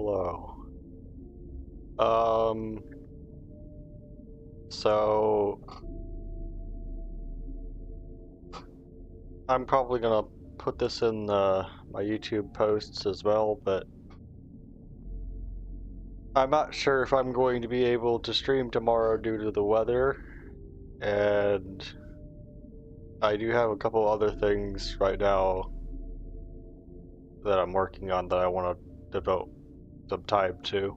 hello. So I'm probably gonna put this in my YouTube posts as well, but I'm not sure if I'm going to be able to stream tomorrow due to the weather, and I do have a couple other things right now that I'm working on that I want to devote some time to.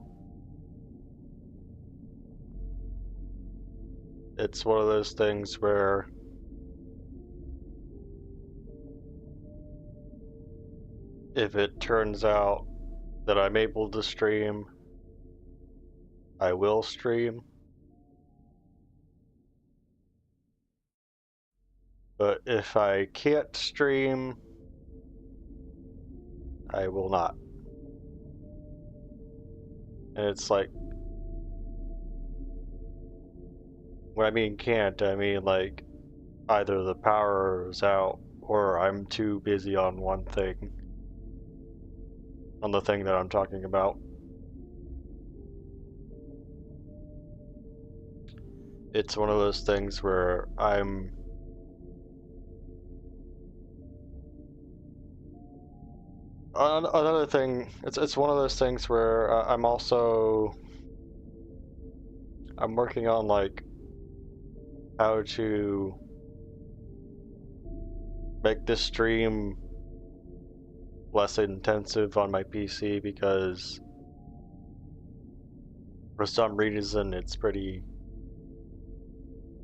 It's one of those things where if it turns out that I'm able to stream, I will stream. But if I can't stream, I will not. And it's like, when I mean can't, I mean like either the power is out or I'm too busy on one thing. On the thing that I'm talking about. It's one of those things where I'm another thing, it's one of those things where I'm working on like how to make this stream less intensive on my PC, because for some reason it's pretty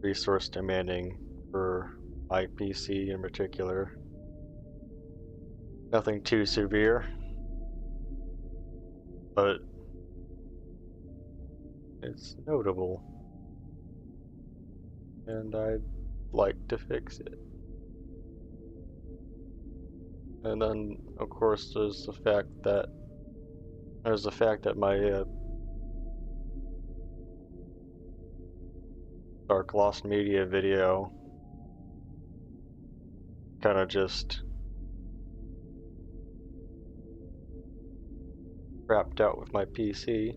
resource demanding for my PC in particular. Nothing too severe, but it's notable, and I'd like to fix it. And then, of course, there's the fact that my Dark Lost Media video kind of just wrapped out with my PC.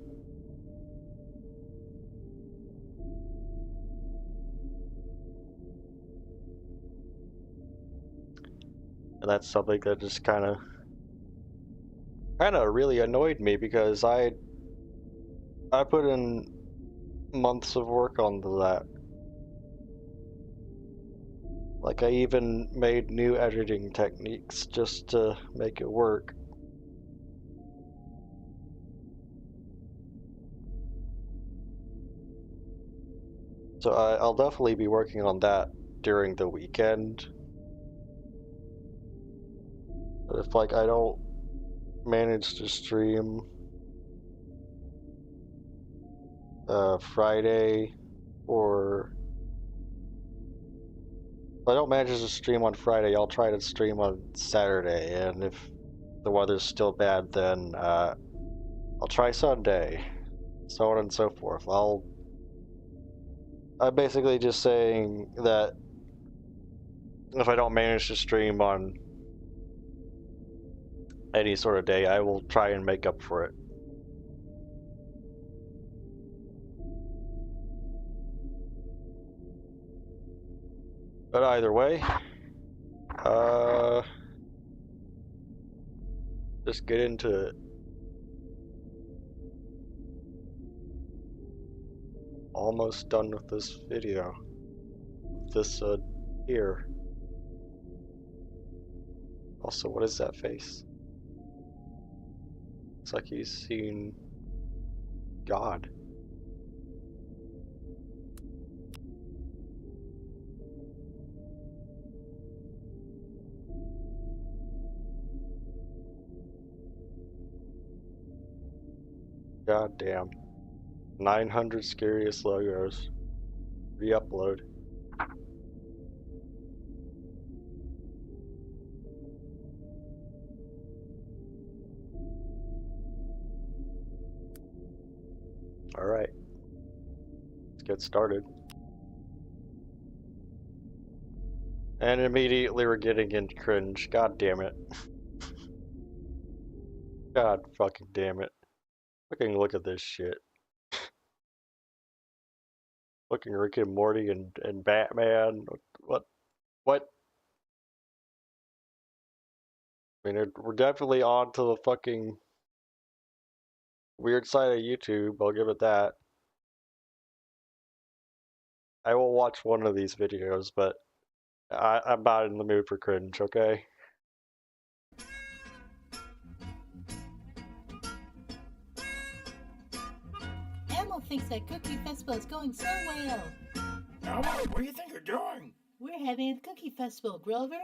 And that's something that just kind of really annoyed me, because I put in months of work onto that. Like, I even made new editing techniques just to make it work. So I'll definitely be working on that during the weekend. But if like I don't manage to stream Friday, or if I don't manage to stream on Friday, I'll try to stream on Saturday, and if the weather's still bad, then I'll try Sunday, so on and so forth. I'm basically just saying that if I don't manage to stream on any sort of day, I will try and make up for it. But either way, just get into it. Almost done with this video. This here. Also, what is that face? It's like he's seen God. God damn. 900 scariest logos. Re-upload. Alright. Let's get started. And immediately we're getting into cringe. God damn it. God fucking damn it. Fucking look at this shit. Fucking Rick and Morty and Batman. What? What? I mean, we're definitely on to the fucking weird side of YouTube. I'll give it that. I will watch one of these videos, but I'm not in the mood for cringe, okay? Elmo thinks that Cookie Festival is going so well. Elmo, what do you think you're doing? We're having a Cookie Festival, Grover.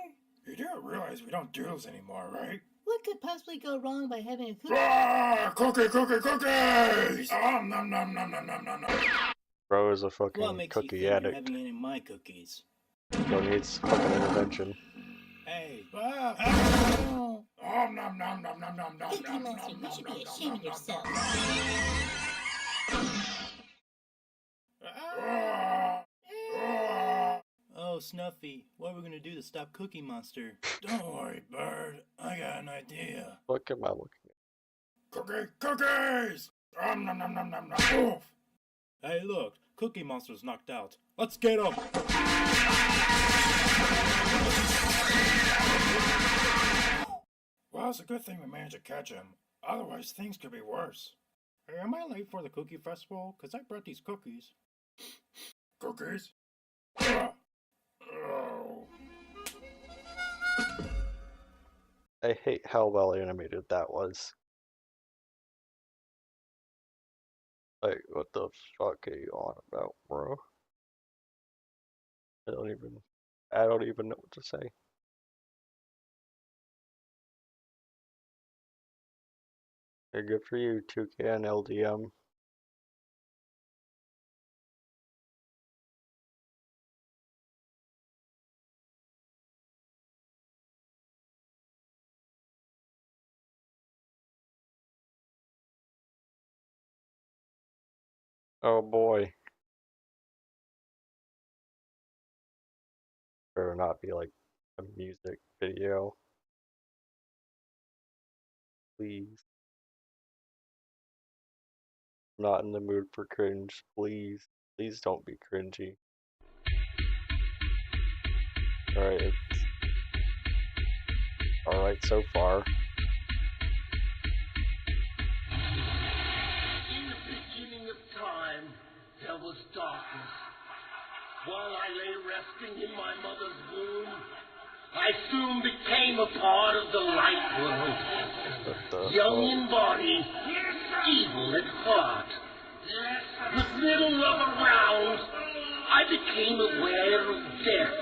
You do realize we don't do those anymore, right? What could possibly go wrong by having a cookie? Ah, cookies! Nom nom nom nom nom nom nom. Bro is a fucking What makes cookie you think addict. you're having any of my cookies? Bro needs fucking intervention. Hey. Nom nom nom nom nom nom nom nom. Cookie Monster, you should be ashamed of yourself. Oh, Snuffy, what are we gonna do to stop Cookie Monster? Don't worry, Bird. I got an idea. What am I looking at? Cookies! Nom nom nom nom nom nom. Oof. Hey, look, Cookie Monster's knocked out. Let's get him! Well, it's a good thing we managed to catch him. Otherwise, things could be worse. Hey, am I late for the Cookie Festival? 'Cause I brought these cookies. Cookies? Oh. I hate how well animated that was. Like, what the fuck are you on about, bro? I don't even know what to say. Hey, good for you, Toucan LDM. Oh boy. Better not be like a music video. Please. I'm not in the mood for cringe, please. Please don't be cringy. Alright, it's alright so far. In the beginning of time, there was darkness. While I lay resting in my mother's womb, I soon became a part of the light world. Young in body, evil at heart. With little love around, I became aware of death.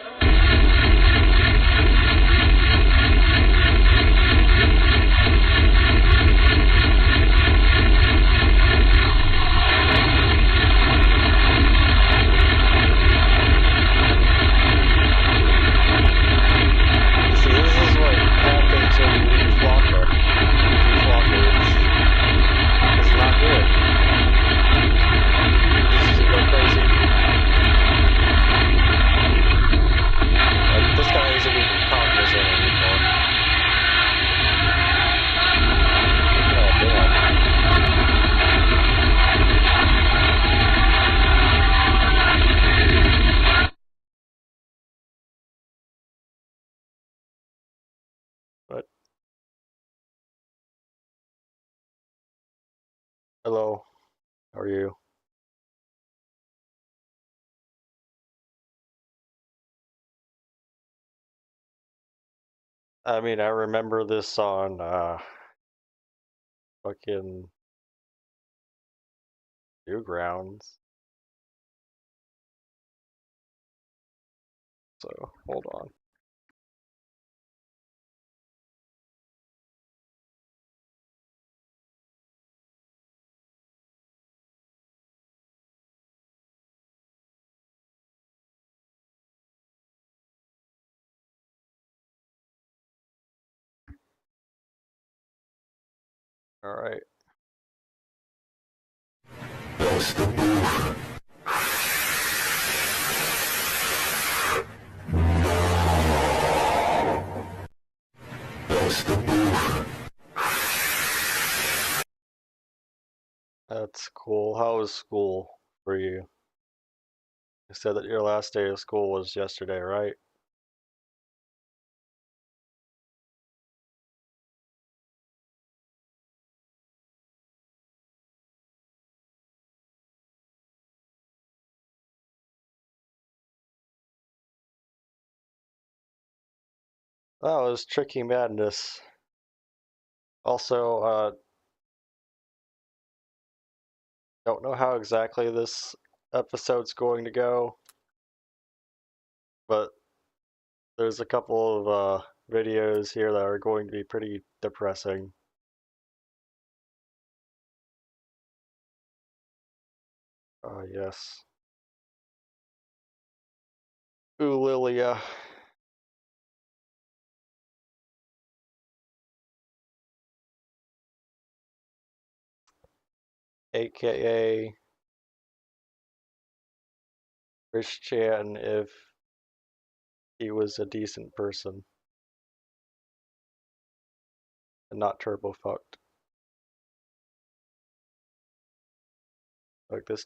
Hello, how are you? I mean, I remember this on fucking Newgrounds. So, hold on. All right. That's the move. That's the move. That's cool. How was school for you? You said that your last day of school was yesterday, right? That was Tricky Madness. Also, don't know how exactly this episode's going to go, but there's a couple of videos here that are going to be pretty depressing. Yes. Ooh, Lilia. AKA Christian if he was a decent person and not turbo fucked. Like this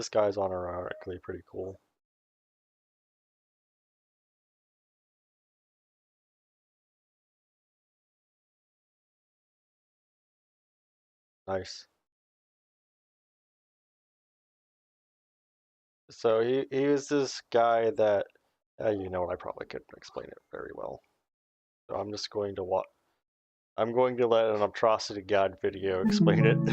guy's unironically pretty cool. Nice. So he was this guy that you know what, I probably couldn't explain it very well. So I'm just going to I'm going to let an atrocity god video explain it.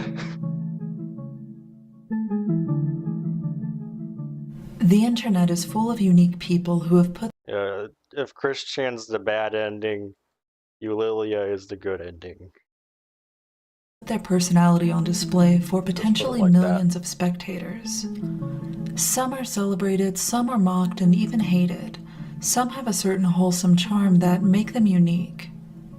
The internet is full of unique people who have put If Christian's the bad ending, Eulalia is the good ending. their personality on display for potentially like millions of spectators. Some are celebrated, some are mocked and even hated. Some have a certain wholesome charm that make them unique.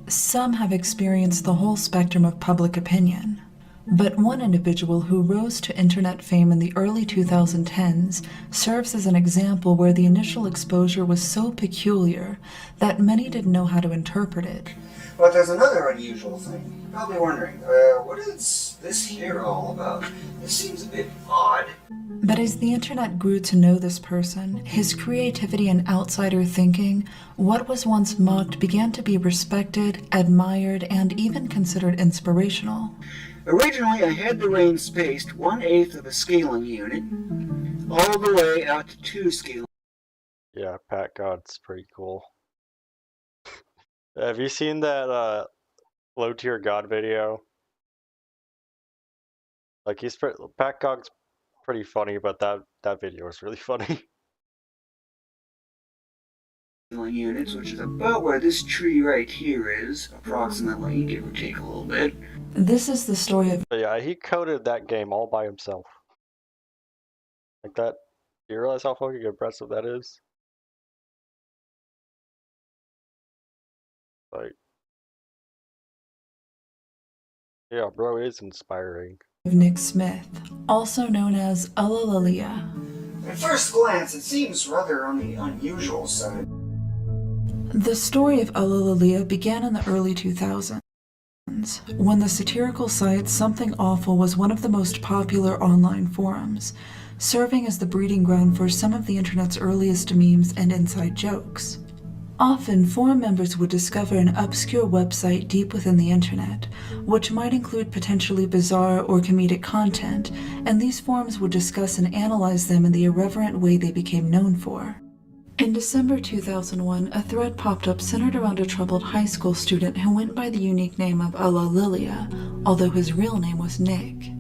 Some have experienced the whole spectrum of public opinion. But one individual who rose to internet fame in the early 2010s serves as an example where the initial exposure was so peculiar that many didn't know how to interpret it. But there's another unusual thing. You're probably wondering, what is this here all about? This seems a bit odd. But as the internet grew to know this person, his creativity and outsider thinking, what was once mocked began to be respected, admired, and even considered inspirational. Originally, I had the range spaced 1/8 of a scaling unit, all the way out to 2 scaling. Yeah, Pat God's pretty cool. Have you seen that low tier God video? Like Pat God's pretty funny, but that video is really funny. Units, which is about where this tree right here is, approximately, give or take a little bit. This is the story of... But yeah, he coded that game all by himself. Like that, do you realize how fucking impressive that is? Like, yeah, bro is inspiring. Nick Smith, also known as Alalalia. At first glance, it seems rather on the unusual side. The story of Alalalia began in the early 2000s, when the satirical site Something Awful was one of the most popular online forums, serving as the breeding ground for some of the internet's earliest memes and inside jokes. Often, forum members would discover an obscure website deep within the internet, which might include potentially bizarre or comedic content, and these forums would discuss and analyze them in the irreverent way they became known for. In December 2001, a thread popped up centered around a troubled high school student who went by the unique name of Alalalia, although his real name was Nick.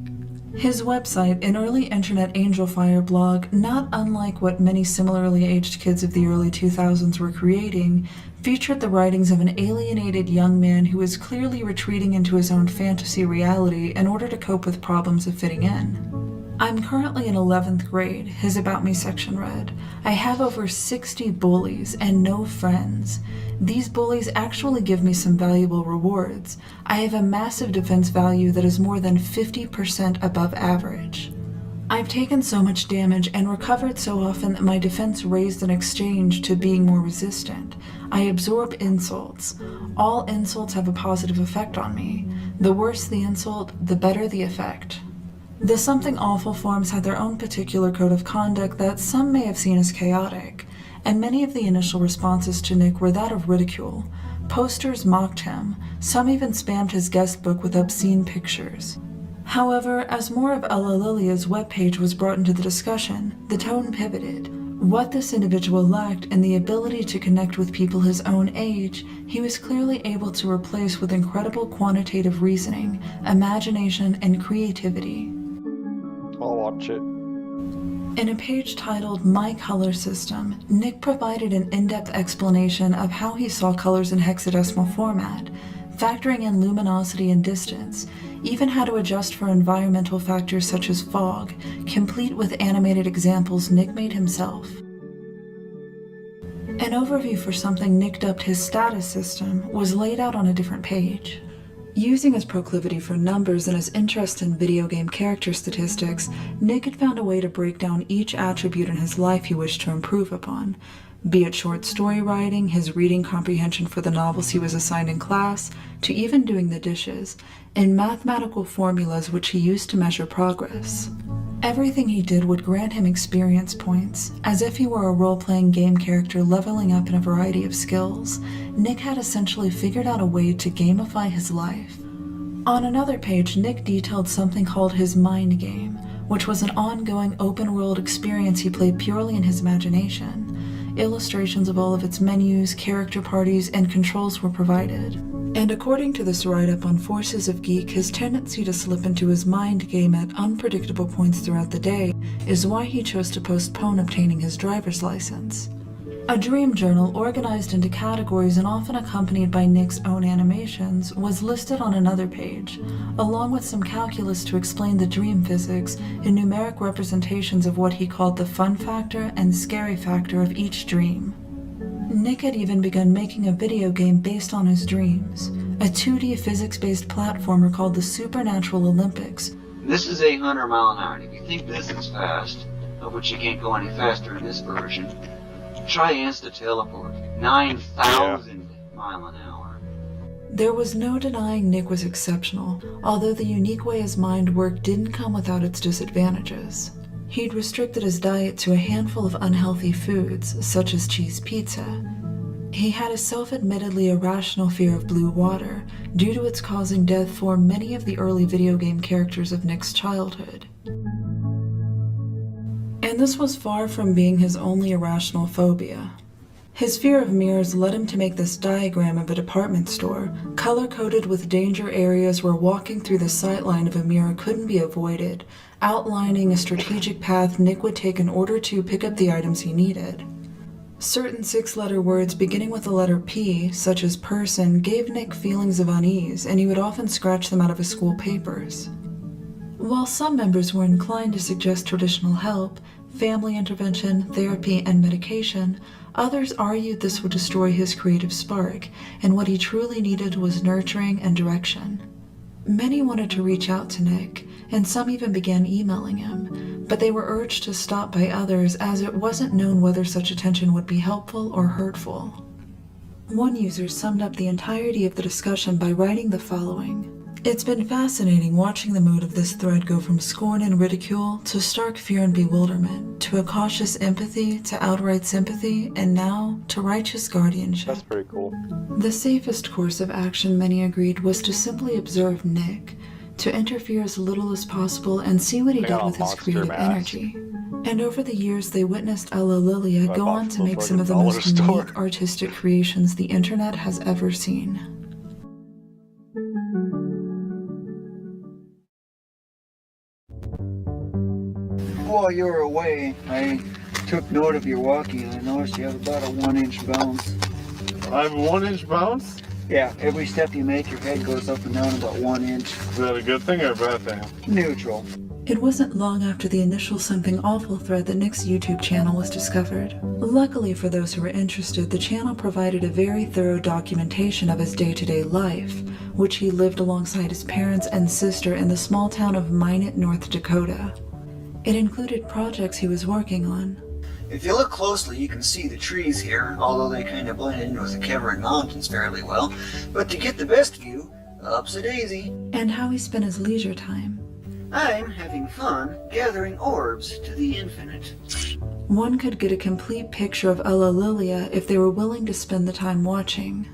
His website, an early internet Angel Fire blog, not unlike what many similarly aged kids of the early 2000s were creating, featured the writings of an alienated young man who was clearly retreating into his own fantasy reality in order to cope with problems of fitting in. I'm currently in 11th grade, his About Me section read. I have over 60 bullies and no friends. These bullies actually give me some valuable rewards. I have a massive defense value that is more than 50% above average. I've taken so much damage and recovered so often that my defense raised in exchange to being more resistant. I absorb insults. All insults have a positive effect on me. The worse the insult, the better the effect. The Something Awful forums had their own particular code of conduct that some may have seen as chaotic, and many of the initial responses to Nick were that of ridicule. Posters mocked him, some even spammed his guest book with obscene pictures. However, as more of Ella Lilia's webpage was brought into the discussion, the tone pivoted. What this individual lacked in the ability to connect with people his own age, he was clearly able to replace with incredible quantitative reasoning, imagination, and creativity. I'll watch it. In a page titled My Color System, Nick provided an in-depth explanation of how he saw colors in hexadecimal format, factoring in luminosity and distance, even how to adjust for environmental factors such as fog, complete with animated examples Nick made himself. An overview for something Nick dubbed his status system was laid out on a different page. Using his proclivity for numbers and his interest in video game character statistics, Nick had found a way to break down each attribute in his life he wished to improve upon, be it short story writing, his reading comprehension for the novels he was assigned in class, to even doing the dishes, in mathematical formulas which he used to measure progress. Everything he did would grant him experience points, as if he were a role-playing game character leveling up in a variety of skills. Nick had essentially figured out a way to gamify his life. On another page, Nick detailed something called his mind game, which was an ongoing open-world experience he played purely in his imagination. Illustrations of all of its menus, character parties, and controls were provided. And according to this write-up on Forces of Geek, his tendency to slip into his mind game at unpredictable points throughout the day is why he chose to postpone obtaining his driver's license. A dream journal organized into categories and often accompanied by Nick's own animations was listed on another page, along with some calculus to explain the dream physics in numeric representations of what he called the fun factor and scary factor of each dream. Nick had even begun making a video game based on his dreams, a 2D physics-based platformer called the Supernatural Olympics. This is 800 mile an hour. If you think this is fast, of which you can't go any faster in this version, try insta-teleport. 9,000 mile an hour. There was no denying Nick was exceptional, although the unique way his mind worked didn't come without its disadvantages. He'd restricted his diet to a handful of unhealthy foods, such as cheese pizza. He had a self-admittedly irrational fear of blue water, due to its causing death for many of the early video game characters of Nick's childhood. And this was far from being his only irrational phobia. His fear of mirrors led him to make this diagram of a department store, color-coded with danger areas where walking through the sightline of a mirror couldn't be avoided, outlining a strategic path Nick would take in order to pick up the items he needed. Certain 6-letter words beginning with the letter P, such as person, gave Nick feelings of unease, and he would often scratch them out of his school papers. While some members were inclined to suggest traditional help, family intervention, therapy, and medication, others argued this would destroy his creative spark, and what he truly needed was nurturing and direction. Many wanted to reach out to Nick, and some even began emailing him, but they were urged to stop by others as it wasn't known whether such attention would be helpful or hurtful. One user summed up the entirety of the discussion by writing the following: "It's been fascinating watching the mood of this thread go from scorn and ridicule to stark fear and bewilderment, to a cautious empathy, to outright sympathy, and now to righteous guardianship." That's pretty cool. The safest course of action, many agreed, was to simply observe Nick, to interfere as little as possible and see what he I did got a with his monster creative mask. energy. And over the years, they witnessed Ella Lilia I go bought on to from a make some of the fucking most dollar unique store. artistic creations the internet has ever seen. While you were away, I took note of your walking and I noticed you have about a 1-inch bounce. I have a 1-inch bounce? Yeah, every step you make, your head goes up and down about 1 inch. Is that a good thing or a bad thing? Neutral. It wasn't long after the initial Something Awful thread that Nick's YouTube channel was discovered. Luckily for those who were interested, the channel provided a very thorough documentation of his day-to-day life, which he lived alongside his parents and sister in the small town of Minot, North Dakota. It included projects he was working on. If you look closely, you can see the trees here, although they kind of blend in with the Kevrin Mountains fairly well. But to get the best view, up's a daisy. And how he spent his leisure time. I'm having fun gathering orbs to the infinite. One could get a complete picture of Lilia if they were willing to spend the time watching.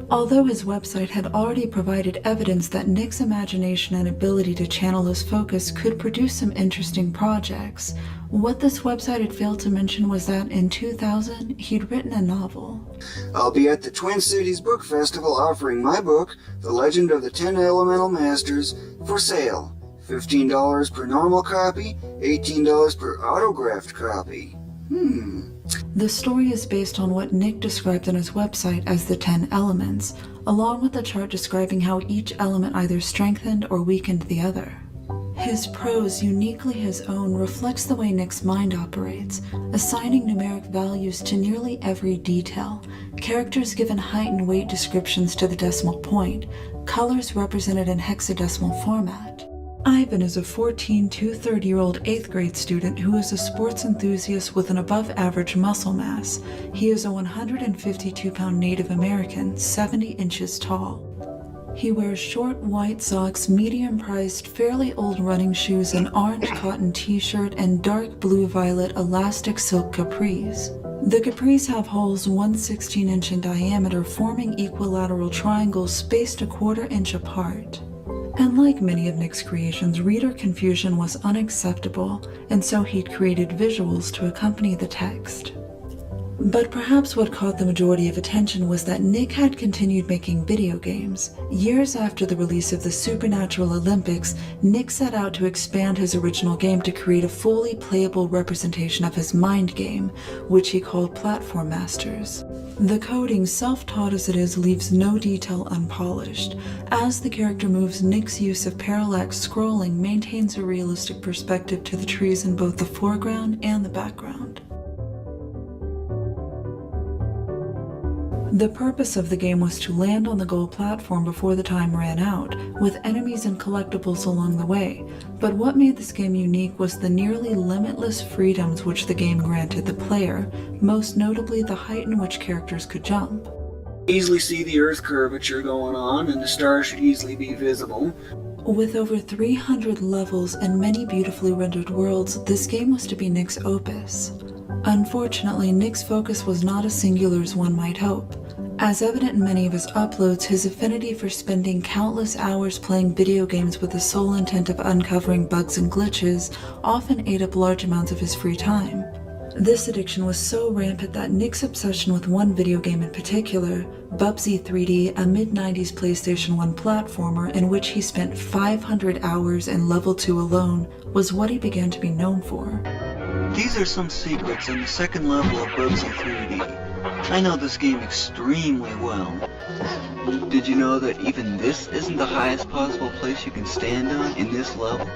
Although his website had already provided evidence that Nick's imagination and ability to channel his focus could produce some interesting projects, what this website had failed to mention was that in 2000, he'd written a novel. I'll be at the Twin Cities Book Festival offering my book, The Legend of the 10 Elemental Masters, for sale. $15 per normal copy, $18 per autographed copy. The story is based on what Nick described on his website as the 10 elements, along with a chart describing how each element either strengthened or weakened the other. His prose, uniquely his own, reflects the way Nick's mind operates, assigning numeric values to nearly every detail, characters given height and weight descriptions to the decimal point, colors represented in hexadecimal format. Ivan is a 14 to 30-year-old 8th grade student who is a sports enthusiast with an above-average muscle mass. He is a 152-pound Native American, 70 inches tall. He wears short white socks, medium-priced, fairly old running shoes, an orange cotton t-shirt, and dark blue-violet elastic silk capris. The capris have holes 1/16 inch in diameter, forming equilateral triangles spaced 1/4 inch apart. And like many of Nick's creations, reader confusion was unacceptable, and so he'd created visuals to accompany the text. But perhaps what caught the majority of attention was that Nick had continued making video games. Years after the release of the Supernatural Olympics, Nick set out to expand his original game to create a fully playable representation of his mind game, which he called Platform Masters. The coding, self-taught as it is, leaves no detail unpolished. As the character moves, Nick's use of parallax scrolling maintains a realistic perspective to the trees in both the foreground and the background. The purpose of the game was to land on the goal platform before the time ran out, with enemies and collectibles along the way. But what made this game unique was the nearly limitless freedoms which the game granted the player, most notably the height in which characters could jump. Easily see the Earth curvature going on, and the stars should easily be visible. With over 300 levels and many beautifully rendered worlds, this game was to be Nick's opus. Unfortunately, Nick's focus was not as singular as one might hope. As evident in many of his uploads, his affinity for spending countless hours playing video games with the sole intent of uncovering bugs and glitches often ate up large amounts of his free time. This addiction was so rampant that Nick's obsession with one video game in particular, Bubsy 3D, a mid-90s PlayStation 1 platformer in which he spent 500 hours in level 2 alone, was what he began to be known for. These are some secrets in the second level of Bubsy 3D. I know this game extremely well. Did you know that even this isn't the highest possible place you can stand on in this level?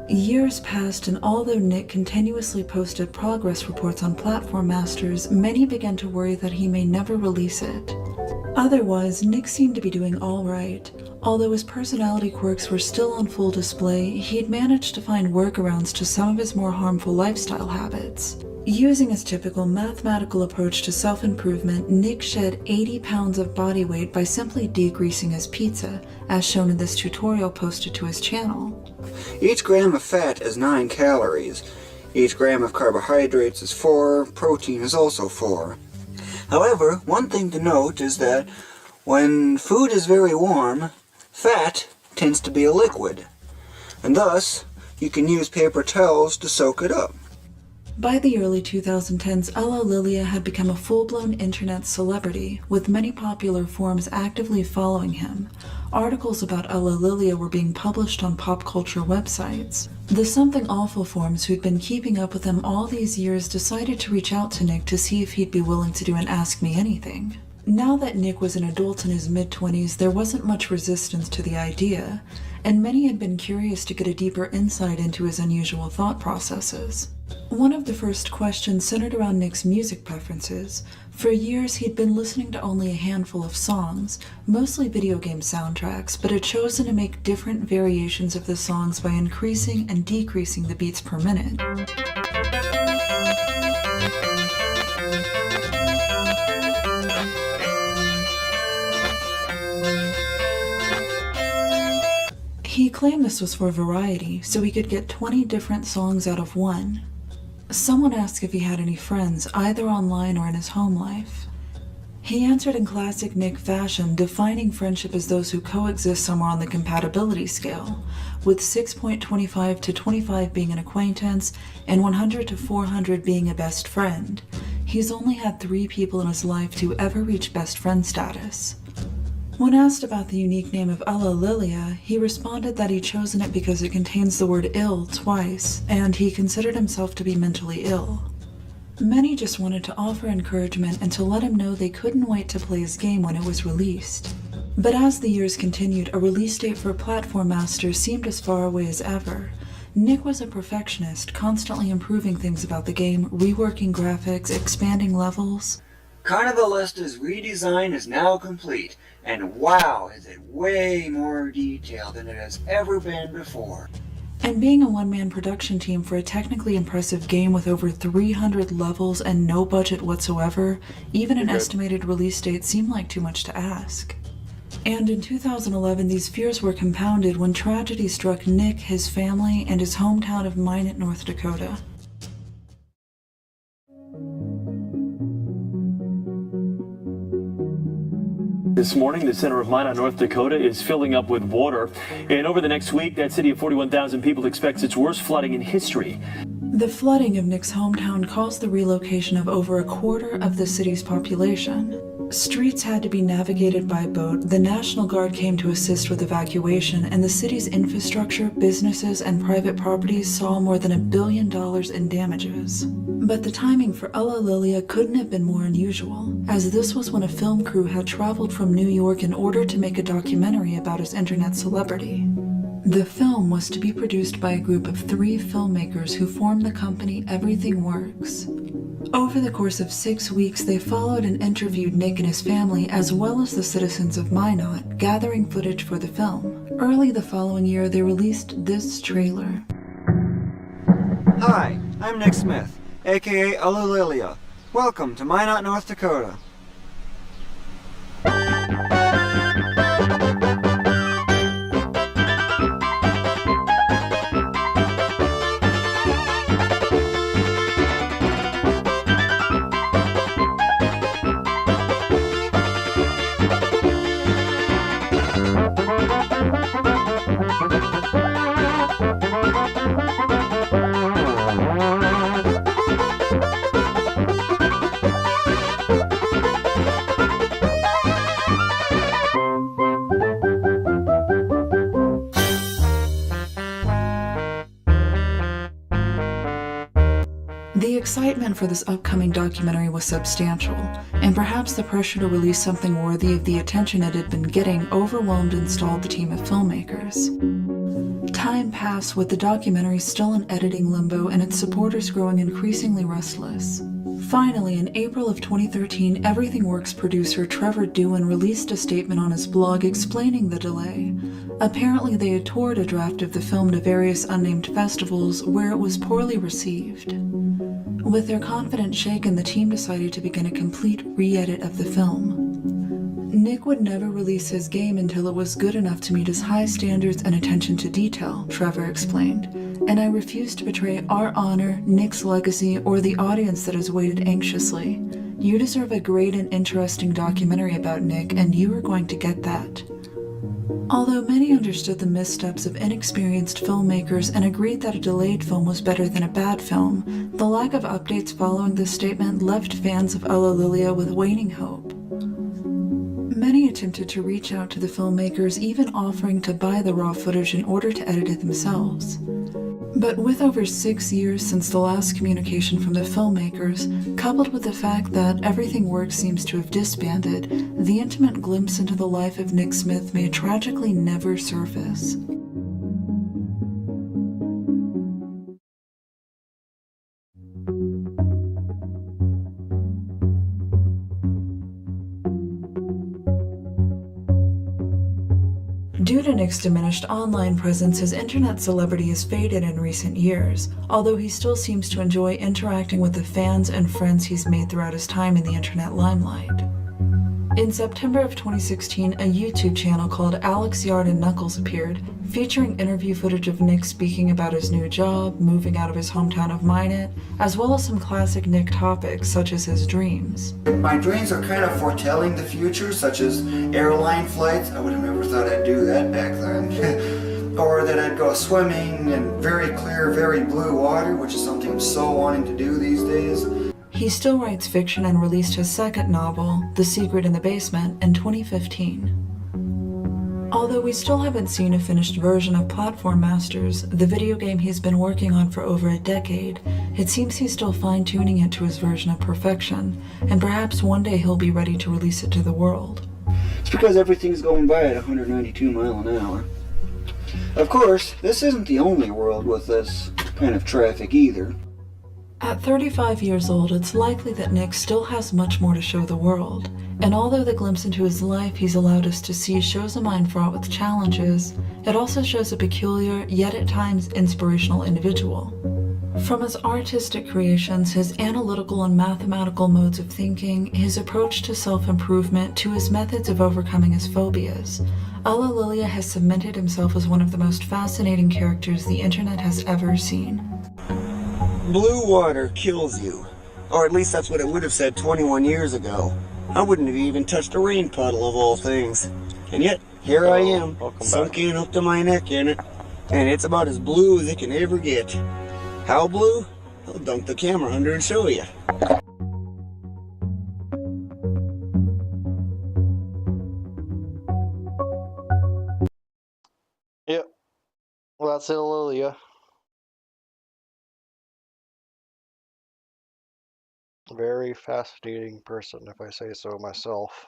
Years passed, and although Nick continuously posted progress reports on Platform Masters, many began to worry that he may never release it. Otherwise, Nick seemed to be doing all right. Although his personality quirks were still on full display, he'd managed to find workarounds to some of his more harmful lifestyle habits. Using his typical mathematical approach to self-improvement, Nick shed 80 pounds of body weight by simply degreasing his pizza, as shown in this tutorial posted to his channel. Each gram of fat is 9 calories. Each gram of carbohydrates is 4, protein is also 4. However, one thing to note is that when food is very warm, fat tends to be a liquid, and thus you can use paper towels to soak it up. By the early 2010s, Lilia had become a full-blown internet celebrity, with many popular forums actively following him. Articles about Lilia were being published on pop culture websites. The Something Awful forums, who'd been keeping up with him all these years, decided to reach out to Nick to see if he'd be willing to do an Ask Me Anything. Now that Nick was an adult in his mid-20s, there wasn't much resistance to the idea, and many had been curious to get a deeper insight into his unusual thought processes. One of the first questions centered around Nick's music preferences. For years, he'd been listening to only a handful of songs, mostly video game soundtracks, but had chosen to make different variations of the songs by increasing and decreasing the beats per minute. He claimed this was for variety, so he could get 20 different songs out of one. Someone asked if he had any friends, either online or in his home life. He answered in classic Nick fashion, defining friendship as those who coexist somewhere on the compatibility scale, with 6.25 to 25 being an acquaintance and 100 to 400 being a best friend. He's only had 3 people in his life to ever reach best friend status. When asked about the unique name of Alla Lilia, he responded that he'd chosen it because it contains the word ill twice, and he considered himself to be mentally ill. Many just wanted to offer encouragement and to let him know they couldn't wait to play his game when it was released. But as the years continued, a release date for Platform Master seemed as far away as ever. Nick was a perfectionist, constantly improving things about the game, reworking graphics, expanding levels. Carnivalista's redesign is now complete, and wow, is it way more detailed than it has ever been before. And being a one-man production team for a technically impressive game with over 300 levels and no budget whatsoever, even an estimated release date seemed like too much to ask. And in 2011, these fears were compounded when tragedy struck Nick, his family, and his hometown of Minot, North Dakota. This morning, the center of Minot, North Dakota is filling up with water. And over the next week, that city of 41,000 people expects its worst flooding in history. The flooding of Nick's hometown caused the relocation of over a quarter of the city's population. Streets had to be navigated by boat, the National Guard came to assist with evacuation, and the city's infrastructure, businesses, and private properties saw more than $1 billion in damages. But the timing for Alla Lilia couldn't have been more unusual, as this was when a film crew had traveled from New York in order to make a documentary about his internet celebrity. The film was to be produced by a group of 3 filmmakers who formed the company Everything Works. Over the course of 6 weeks, they followed and interviewed Nick and his family, as well as the citizens of Minot, gathering footage for the film. Early the following year, they released this trailer. Hi, I'm Nick Smith, aka Alla Lilia. Welcome to Minot, North Dakota. The excitement for this upcoming documentary was substantial, and perhaps the pressure to release something worthy of the attention it had been getting overwhelmed and stalled the team of filmmakers. Time passed with the documentary still in editing limbo and its supporters growing increasingly restless. Finally, in April of 2013, Everything Works producer Trevor Dewin released a statement on his blog explaining the delay. Apparently, they had toured a draft of the film to various unnamed festivals where it was poorly received. With their confidence shaken, the team decided to begin a complete re-edit of the film. Nick would never release his game until it was good enough to meet his high standards and attention to detail, Trevor explained, and I refuse to betray our honor, Nick's legacy, or the audience that has waited anxiously. You deserve a great and interesting documentary about Nick, and you are going to get that. Although many understood the missteps of inexperienced filmmakers and agreed that a delayed film was better than a bad film, the lack of updates following this statement left fans of Alla Lilia with waning hope. Many attempted to reach out to the filmmakers, even offering to buy the raw footage in order to edit it themselves. But with over 6 years since the last communication from the filmmakers, coupled with the fact that Everything Works seems to have disbanded, the intimate glimpse into the life of Nick Smith may tragically never surface. Due to Nick's diminished online presence, his internet celebrity has faded in recent years, although he still seems to enjoy interacting with the fans and friends he's made throughout his time in the internet limelight. In September of 2016, a YouTube channel called Alex Yard and Knuckles appeared, featuring interview footage of Nick speaking about his new job, moving out of his hometown of Minot, as well as some classic Nick topics such as his dreams. My dreams are kind of foretelling the future, such as airline flights. I would have never thought I'd do that back then. Or that I'd go swimming in very clear, very blue water, which is something I'm so wanting to do these days. He still writes fiction and released his second novel, The Secret in the Basement, in 2015. Although we still haven't seen a finished version of Platform Masters, the video game he's been working on for over a decade, it seems he's still fine-tuning it to his version of perfection, and perhaps one day he'll be ready to release it to the world. It's because everything's going by at 192 miles an hour. Of course, this isn't the only world with this kind of traffic either. At 35 years old, it's likely that Nick still has much more to show the world, and although the glimpse into his life he's allowed us to see shows a mind fraught with challenges, it also shows a peculiar, yet at times inspirational individual. From his artistic creations, his analytical and mathematical modes of thinking, his approach to self-improvement, to his methods of overcoming his phobias, Allalilia has cemented himself as one of the most fascinating characters the internet has ever seen. Blue water kills you. Or at least that's what it would have said 21 years ago. I wouldn't have even touched a rain puddle of all things. And yet, here I am, sunk in up to my neck in it. And it's about as blue as it can ever get. How blue? I'll dunk the camera under and show you. Yep. Well, that's it, Lilia. Very fascinating person, if I say so myself.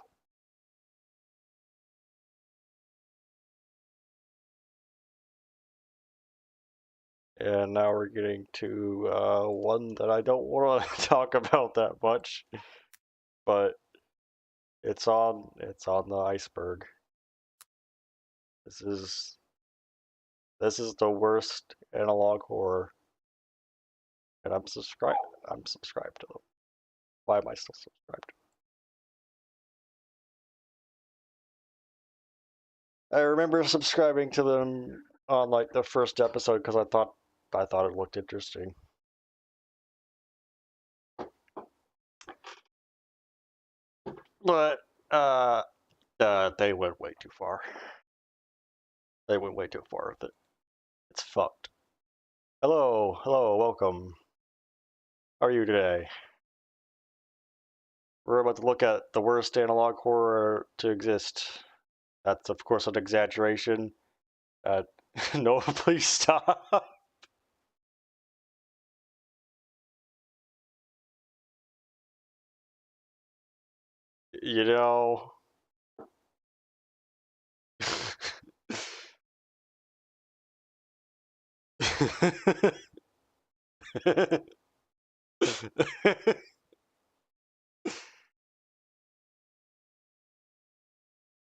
And now we're getting to one that I don't want to talk about that much, but it's on the iceberg. This is the worst analog horror, and I'm subscribed to them. Why am I still subscribed? I remember subscribing to them on like the first episode because I thought it looked interesting. But they went way too far. They went way too far with it. It's fucked. Hello, welcome. How are you today? We're about to look at the worst analog horror to exist. That's, of course, an exaggeration. No, please stop. You know...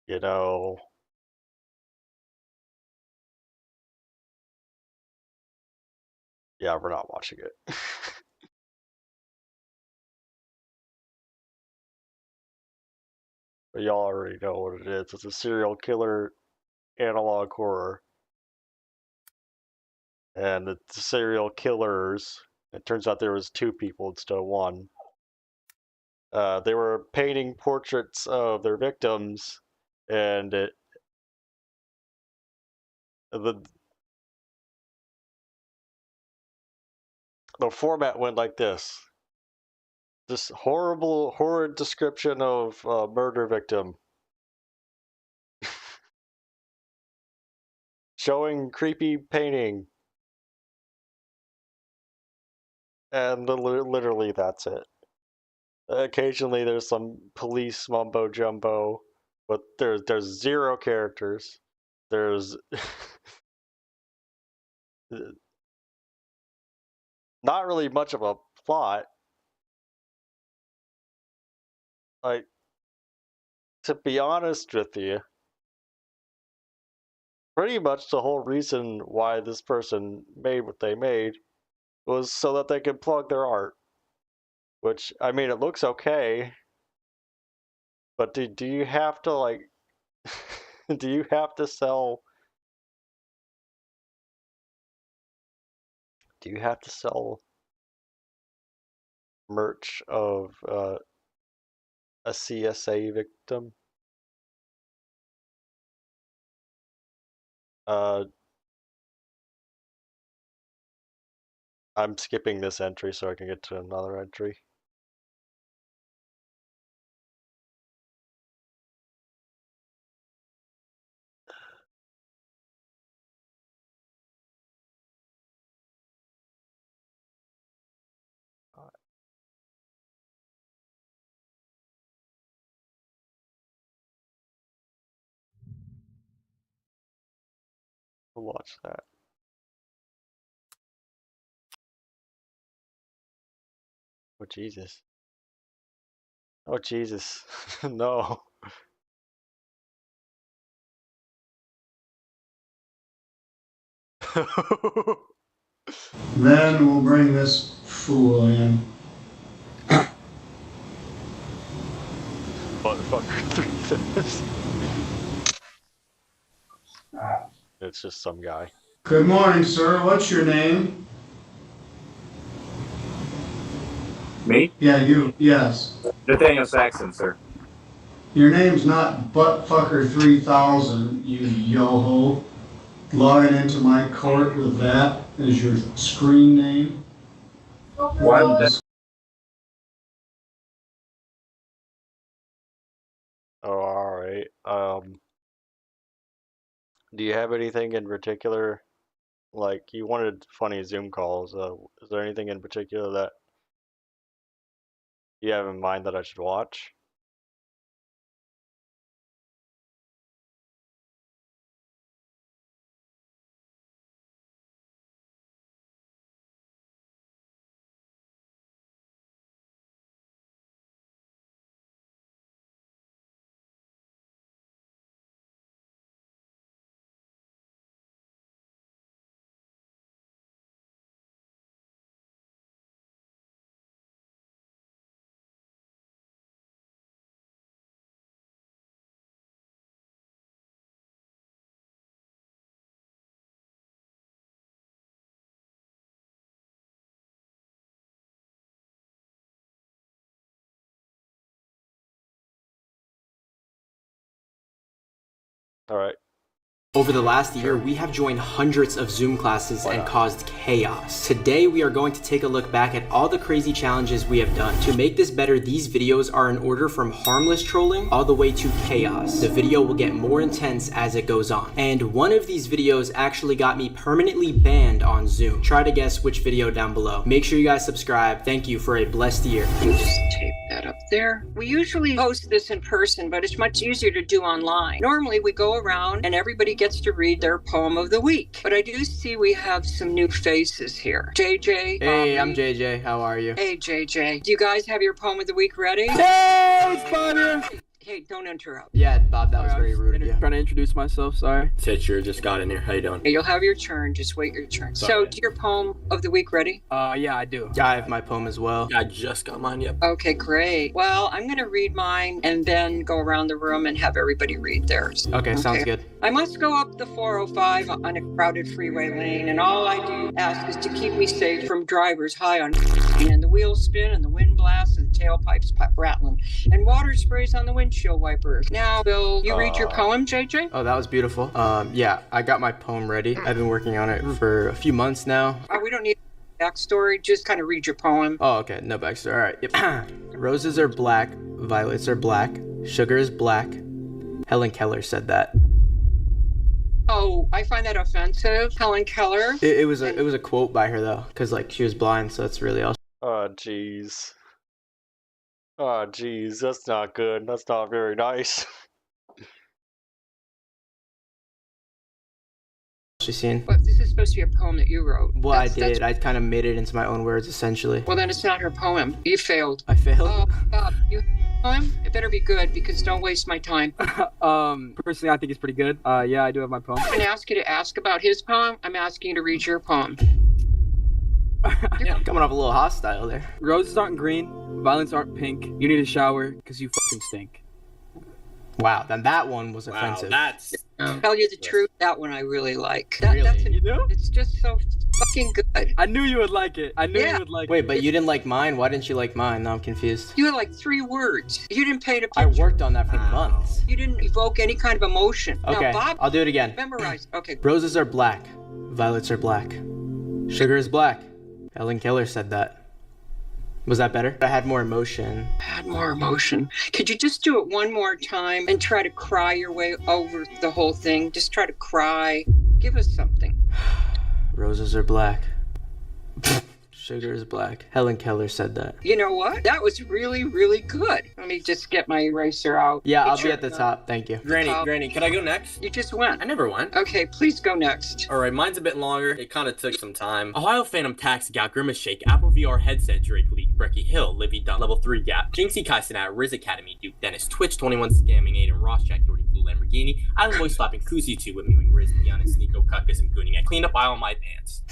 You know... Yeah, we're not watching it. But y'all already know what it is. It's a serial killer analog horror. And the serial killers, it turns out there was 2 people instead of 1. They were painting portraits of their victims, and the format went like this. This horrid description of a murder victim. Showing creepy painting. And literally that's it. Occasionally there's some police mumbo jumbo, but there's 0 characters. There's not really much of a plot. Like, to be honest with you, pretty much the whole reason why this person made what they made was so that they could plug their art. Which, I mean, it looks okay. But do you have to, like, do you have to sell... Do you have to sell merch of a CSA victim? I'm skipping this entry so I can get to another entry. We'll watch that. Oh, Jesus. Oh, Jesus. No. Then we'll bring this fool in. Motherfucker. It's just some guy. Good morning, sir. What's your name? Me? Yeah, you. Yes. Nathaniel Saxon, sir. Your name's not Buttfucker3000, you yo-ho. Logging into my court with that as your screen name. Why would that? Oh, alright. Do you have anything in particular? Like, you wanted funny Zoom calls. Is there anything in particular that you have in mind that I should watch? Alright. Over the last year, we have joined hundreds of Zoom classes and caused chaos. Today, we are going to take a look back at all the crazy challenges we have done. To make this better, these videos are in order from harmless trolling all the way to chaos. The video will get more intense as it goes on. And one of these videos actually got me permanently banned on Zoom. Try to guess which video down below. Make sure you guys subscribe. Thank you for a blessed year. Just tape that up there. We usually post this in person, but it's much easier to do online. Normally, we go around and everybody gets to read their poem of the week. But I do see we have some new faces here. JJ. Hey, I'm JJ. How are you? Hey, JJ. Do you guys have your poem of the week ready? Hey, it's Connor! Hey, don't interrupt. Yeah, Bob, that was very rude. Yeah. Trying to introduce myself, sorry. Teacher just got in here. How you doing? You'll have your turn. Just wait your turn. Sorry. So, do your poem of the week ready? Yeah, I do. Yeah, I have my poem as well. I just got mine, yep. Okay, great. Well, I'm going to read mine and then go around the room and have everybody read theirs. Okay, sounds good. I must go up the 405 on a crowded freeway lane, and all I do ask is to keep me safe from drivers high on and the wheels spin and the wind blasts and the tailpipes rattling and water sprays on the windshield wipers. Now, Bill, you read your poem, JJ? Oh, that was beautiful. Yeah, I got my poem ready. I've been working on it for a few months now. We don't need a backstory, just kind of read your poem. Oh, okay, no backstory. All right. Yep. Roses are black, violets are black, sugar is black. Helen Keller said that. Oh, I find that offensive. Helen Keller. It was a quote by her though, because like she was blind, so that's really all. Oh, jeez. Oh, jeez, that's not good. That's not very nice. She's seen. But this is supposed to be a poem that you wrote. Well, I did. I kind of made it into my own words, essentially. Well, then it's not her poem. You failed. I failed? Bob, you have a poem? It better be good, because don't waste my time. Personally, I think it's pretty good. Yeah, I do have my poem. I didn't ask you to ask about his poem. I'm asking you to read your poem. Yeah, coming off a little hostile there. Roses aren't green, violets aren't pink. You need a shower, because you fucking stink. Wow, then that one was offensive. That's... Tell you the truth, that one I really like. Really? You do? It's just so fucking good. I knew you would like it. I knew you would like it. Wait, but you didn't like mine? Why didn't you like mine? Now I'm confused. You had like 3 words. You didn't paint a picture. I worked on that for months. You didn't evoke any kind of emotion. Okay, Now, Bob, I'll do it again. memorize. Okay. Roses are black. Violets are black. Sugar is black. Helen Keller said that. Was that better? I had more emotion. Had more emotion. Could you just do it one more time and try to cry your way over the whole thing? Just try to cry. Give us something. Roses are black. Sugar is black. Helen Keller said that. You know what? That was really, really good. Let me just get my eraser out. Yeah, I'll be at the top. Thank you. Granny, can I go next? You just went. I never went. Okay, please go next. Alright, mine's a bit longer. It kind of took some time. Ohio Phantom Taxi got Grimace Shake, Apple VR headset, Drake League, Brecky Hill, Livy Dunn, Level 3 Gap, Jinxie Kaisenat, Riz Academy, Duke Dennis, Twitch 21 Scamming, Aiden Ross, Jack Doherty, Blue Lamborghini, Island Boy Slapping, Kuzi 2 with Mewing, Riz, Giannis, Nico, Cuckus, and Gooning. I cleaned up aisle on my pants.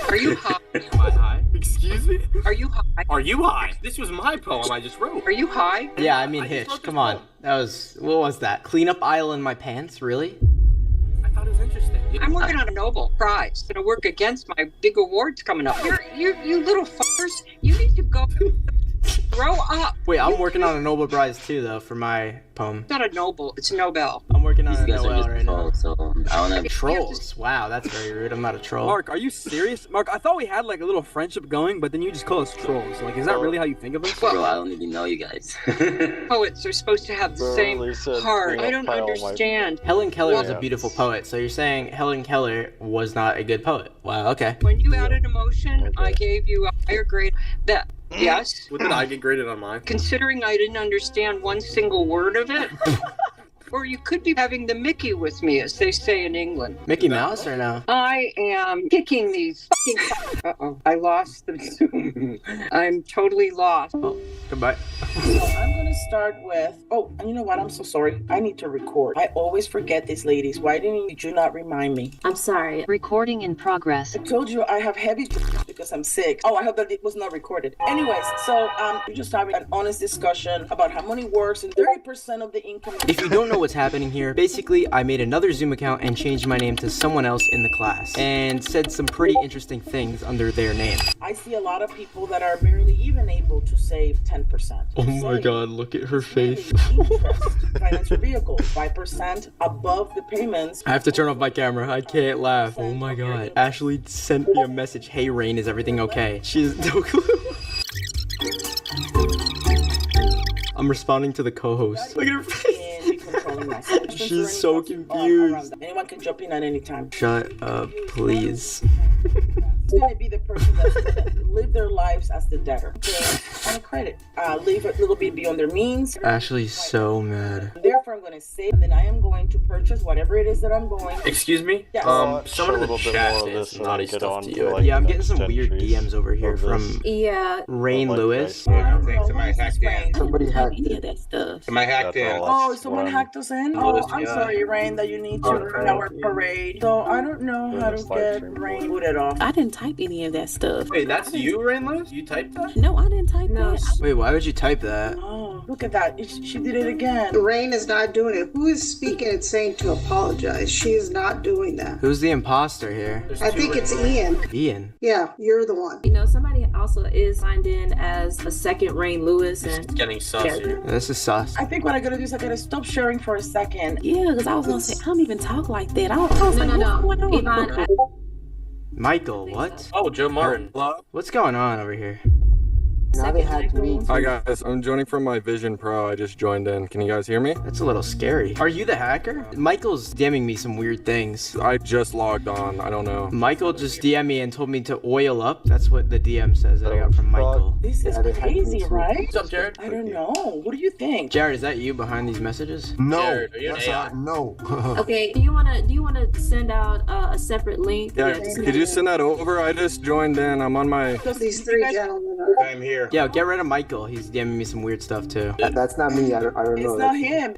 Are you high? Am I high? Excuse me? Are you high? Are you high? This was my poem I just wrote. Are you high? Yeah, I mean Hitch. Come on. That was... What was that? Clean up aisle in my pants? Really? I thought it was interesting. I'm working on a Nobel Prize. Gonna work against my big awards coming up. You little fuckers. You need to go grow up. Wait, I'm working on a Nobel Prize too, though, for my poem. It's not a Nobel. It's a Nobel. I'm working on a Nobel right now. So I don't know. Trolls? Wow, that's very rude. I'm not a troll. Mark, are you serious? Mark, I thought we had like a little friendship going, but then you just call us trolls. Like, is that really how you think of us? Bro, I don't even know you guys. Poets are supposed to have the same heart. I don't understand. Helen Keller is a beautiful poet, so you're saying Helen Keller was not a good poet. Wow, okay. When you added emotion, I gave you a higher grade. That yes. What did I get graded on mine? Considering I didn't understand one single word of it. Or you could be having the Mickey with me, as they say in England. Mickey Mouse or no? I am kicking these fucking... Uh-oh, I lost the Zoom. I'm totally lost. Oh, goodbye. So I'm going to start with... Oh, and you know what? I'm so sorry. I need to record. I always forget these ladies. Why did you not remind me? I'm sorry. Recording in progress. I told you I have heavy because I'm sick. Oh, I hope that it was not recorded. Anyways, so we're just having an honest discussion about how money works and 30% of the income... If you don't know what's happening here, basically I made another Zoom account and changed my name to someone else in the class and said some pretty interesting things under their name. I see a lot of people that are barely even able to save 10%. Oh my god, look at her face. Financial vehicle, 5% above the payments. I have to turn off my camera. I can't laugh. Oh my god. Ashley sent me a message. Hey Rain, is everything okay? She has no clue. I'm responding to the co-host. Look at her face. She's so confused. Anyone can jump in at any time. Shut up, please. It's gonna be the person that's gonna live their lives as the debtor. Okay, on credit, live a little bit beyond their means. Ashley's so mad. Therefore, I'm gonna save, and then I am going to purchase whatever it is that I'm going. Excuse me. Yes. Someone in the chat is naughty stuff to you. Yeah, I'm getting some weird DMs over here from Rain Lewis. Somebody hacked in. Somebody hacked any of that stuff. Somebody hacked in. Oh, someone hacked us in? Oh, I'm sorry, Rain, that you need to ruin our parade. So I don't know how to get Rain booted off. I didn't type any of that stuff. Wait, that's you, Rainless? You typed that? No, I didn't type that. Wait, why would you type that? Oh, look at that. She did it again. Rain is not doing it. Who is speaking and saying to apologize? She is not doing that. Who's the imposter here? I think it's Ian. Ian? Yeah, you're the one. You know, somebody also is signed in as a second Rain Lewis. And getting sus here. This is sus. I think what I gotta do is I gotta stop sharing for a second. Yeah, because I was gonna say, I don't even talk like that. I was like, what's going on? Yvonne, Michael, what? Oh, Joe Martin. What's going on over here? Now they hacked me. Hi guys, I'm joining from my Vision Pro. I just joined in. Can you guys hear me? That's a little scary. Are you the hacker? Michael's DMing me some weird things. I just logged on. I don't know. Michael just DM'd me and told me to oil up. That's what the DM says that I got from Michael. This is crazy, right? What's up, Jared? I don't know. What do you think? Jared, is that you behind these messages? No. Jared, are you an AI? No. Okay, do you wanna send out a separate link? Yeah, could you send that over? I just joined in. I'm on my... These three gentlemen are... I'm here. Yeah, get rid of Michael. He's DMing me some weird stuff too. That's not me. I don't know. It's not him.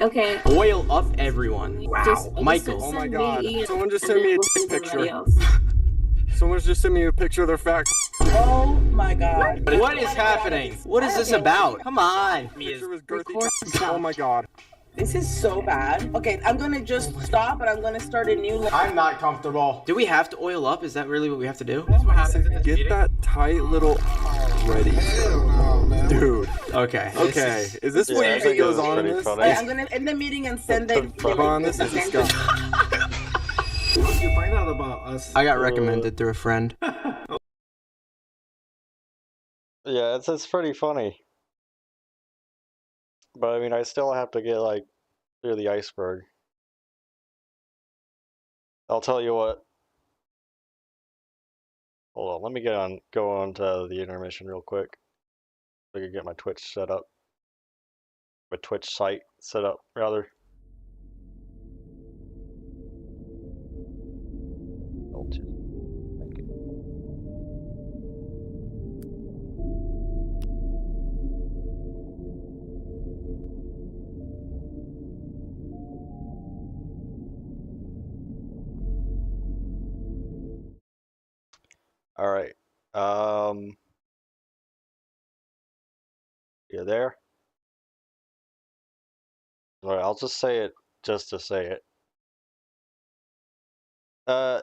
Okay. Oil up everyone. Wow. Michael. Oh my god. Someone just sent me a dick picture. Someone's just sent me a picture of their fat. Oh my god. What is happening? What is this about? Come on. Oh my god. This is so bad. Okay, I'm gonna just stop and I'm gonna start a new. I'm not comfortable. Do we have to oil up? Is that really what we have to do? Get that tight little ready. Dude. Okay. Okay. Is this what usually goes on in this? I'm gonna end the meeting and send it. Come on, this is disgusting. What did you find out about us? I got recommended through a friend. Yeah, it's pretty funny. But I mean, I still have to get like through the iceberg. I'll tell you what. Hold on, let me go on to the intermission real quick. So I can get my Twitch set up. My Twitch site set up, rather. Thank you. All right. You there? All right, I'll just say it just to say it.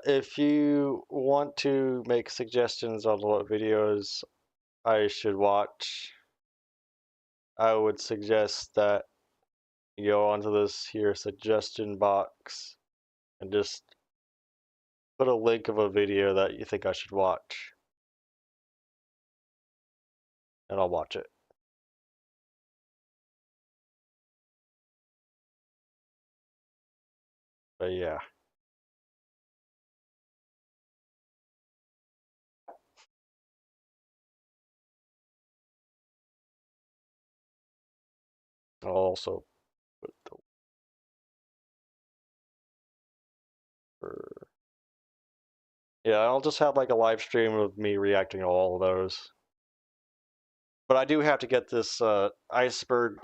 If you want to make suggestions on what videos I should watch, I would suggest that you go onto this here suggestion box and just put a link of a video that you think I should watch. And I'll watch it. But yeah. I'll also put the yeah, I'll just have like a live stream of me reacting to all of those. But I do have to get this iceberg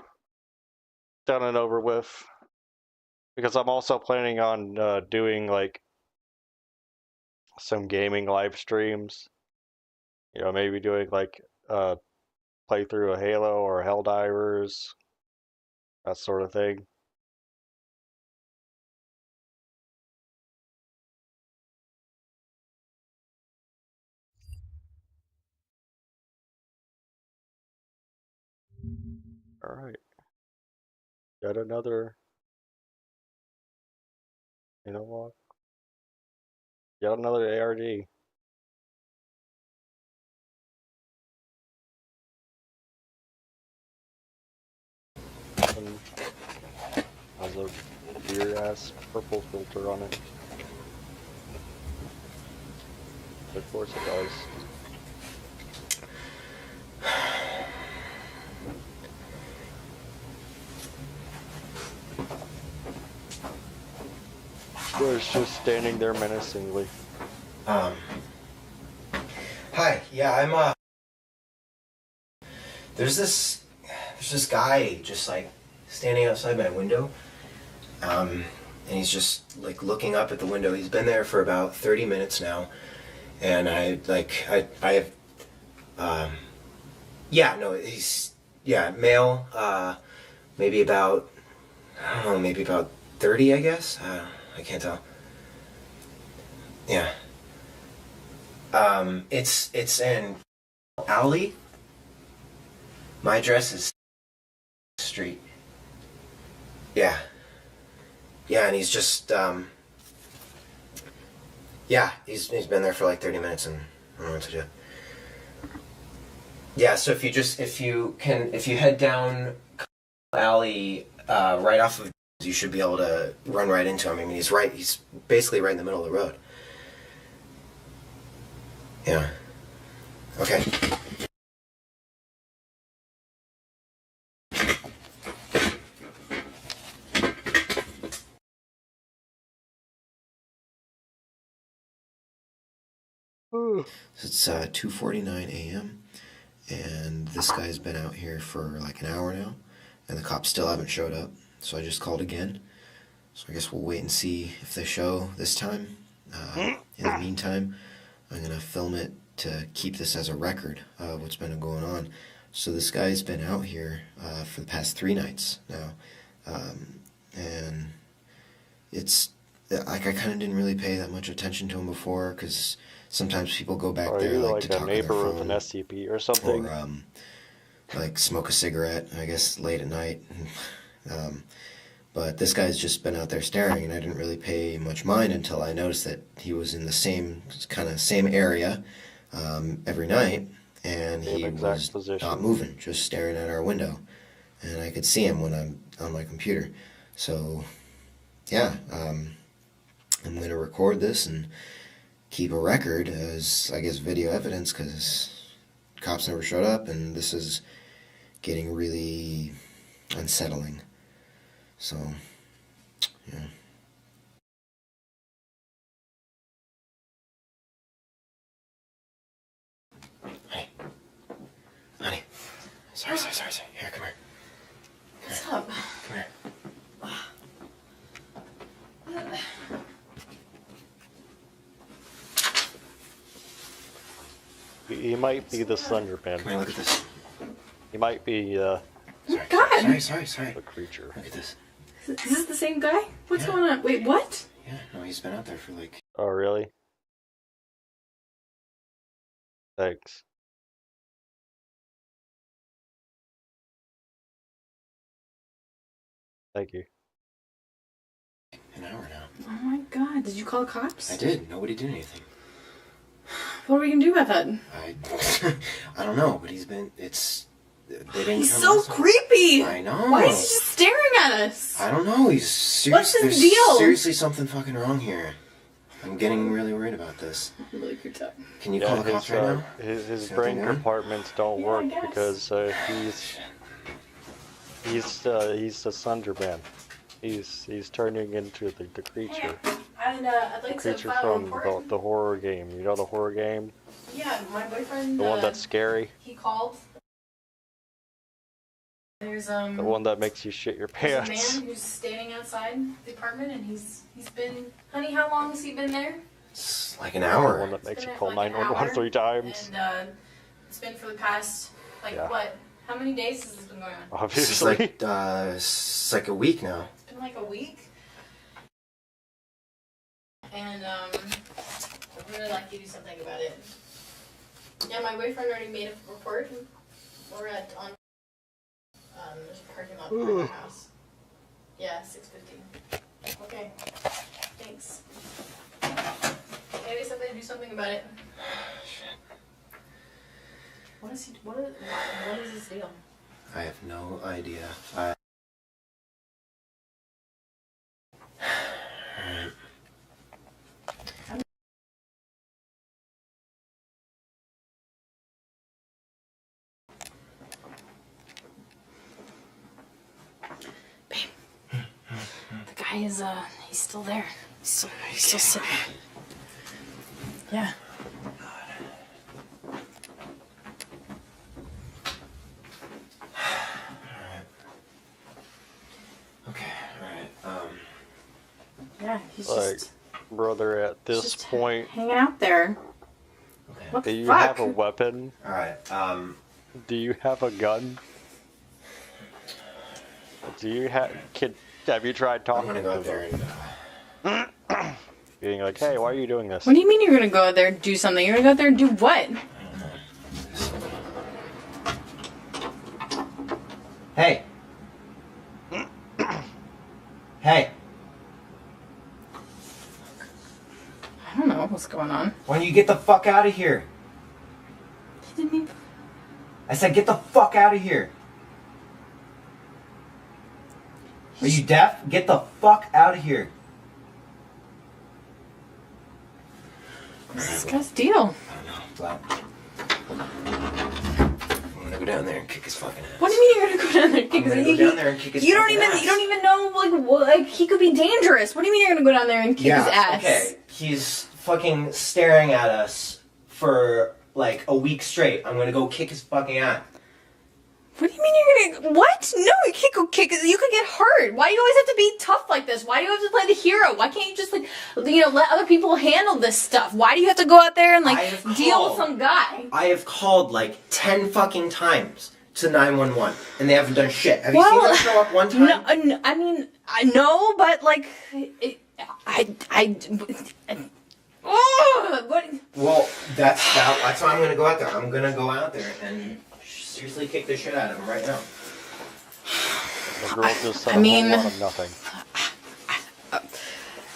done and over with, because I'm also planning on doing like some gaming live streams. You know, maybe doing like playthrough of Halo or Helldivers, that sort of thing. All right. Yet another. You know what? Yet another ARG. Has a weird ass purple filter on it. Of course it does. Was just standing there menacingly. Hi, yeah, I'm there's this guy just like standing outside my window. And he's just like looking up at the window. He's been there for about 30 minutes now. And I have he's male, maybe about, I don't know, maybe about 30, I guess. I can't tell. Yeah. It's in alley. My address is street. Yeah. Yeah, and he's just he's been there for like 30 minutes and I don't know what to do. Yeah, so if you head down alley right off of, you should be able to run right into him. I mean, he's basically right in the middle of the road. Yeah. Okay. It's 2:49 a.m. and this guy's been out here for like an hour now, and the cops still haven't showed up. So I just called again. So I guess we'll wait and see if they show this time. In the meantime, I'm gonna film it to keep this as a record of what's been going on. So this guy's been out here for the past 3 nights now, and it's like I kind of didn't really pay that much attention to him before, because sometimes people go back there like to talk on their phone, with an SCP or something, or like smoke a cigarette, I guess, late at night. But this guy's just been out there staring, and I didn't really pay much mind until I noticed that he was in the same area every night, and he was not moving, just staring at our window, and I could see him when I'm on my computer. So yeah, I'm going to record this and keep a record as, I guess, video evidence, because cops never showed up, and this is getting really unsettling. So, yeah. Honey. Sorry. Here, come here. What's up? Come here. He might be the Slenderman. Come here, look at this. He might be, God! Sorry. A creature. Look at this. Is this the same guy? What's going on? Wait, what? Yeah, no, he's been out there for like... Oh, really? Thanks. Thank you. An hour now. Oh my god, did you call the cops? I did. Nobody did anything. What are we gonna do about that? I don't know, but he's been... He's so creepy! I know. Why is he just staring at us? I don't know, What's his deal? Seriously something fucking wrong here. I'm getting really worried about this. I'm really creeped up. Can you call the cops right now? His brain compartments don't work because he's the Slenderman. He's turning into the creature. I'd like to Creature file a from report. the horror game. You know the horror game? Yeah, my boyfriend. The one that's scary? He called. There's The one that makes you shit your there's pants. a man who's standing outside the apartment, and he's been. Honey, how long has he been there? It's like an hour. The one that makes you been call like an 911 hour, 3 times. And it's been for the past what? How many days has this been going on? Obviously. It's like a week now. It's been like a week. And I'd really like to do something about it. Yeah, my boyfriend already made a report. We're on there's a parking lot behind our house. Yeah, 6:50. Okay. Thanks. I guess I have to do something about it. What is his deal? I have no idea. The guy is he's still there. He's still sitting. Yeah. Yeah, he's just brother, at this point, hanging out there. What do the you fuck? have a weapon? Alright, do you have a gun? Do you have you tried talking to them? Being like, hey, why are you doing this? What do you mean you're gonna go out there and do something? You're gonna go out there and do what? Hey! Hey! I don't know what's going on. Why don't you get the fuck out of here? He didn't even... I said get the fuck out of here! Are you deaf? Get the fuck out of here! What's this guy's deal? I'm gonna go down there and kick his fucking ass. What do you mean you're gonna go down there and kick his ass? Go down there and kick his You don't fucking even ass. you don't even know like he could be dangerous. What do you mean you're gonna go down there and kick his ass? Okay. He's fucking staring at us for like a week straight. I'm gonna go kick his fucking ass. What do you mean you're gonna... What? No, you can't go kick... You could get hurt. Why do you always have to be tough like this? Why do you have to play the hero? Why can't you just, like, you know, let other people handle this stuff? Why do you have to go out there and, like, deal with some guy? I have called, like, 10 fucking times to 911, and they haven't done shit. Have you seen them show up one time? No, I mean, I know, but, like, what? Well, that's why I'm gonna go out there. I'm gonna go out there and seriously kick the shit out of him right now. The girl just said I mean, a whole lot of nothing.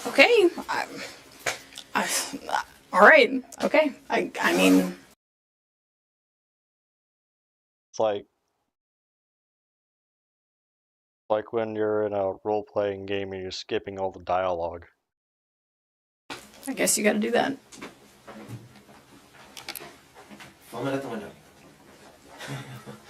Okay. All right. Okay. I mean, It's like when you're in a role-playing game and you're skipping all the dialogue. I guess you got to do that. Film it at the window.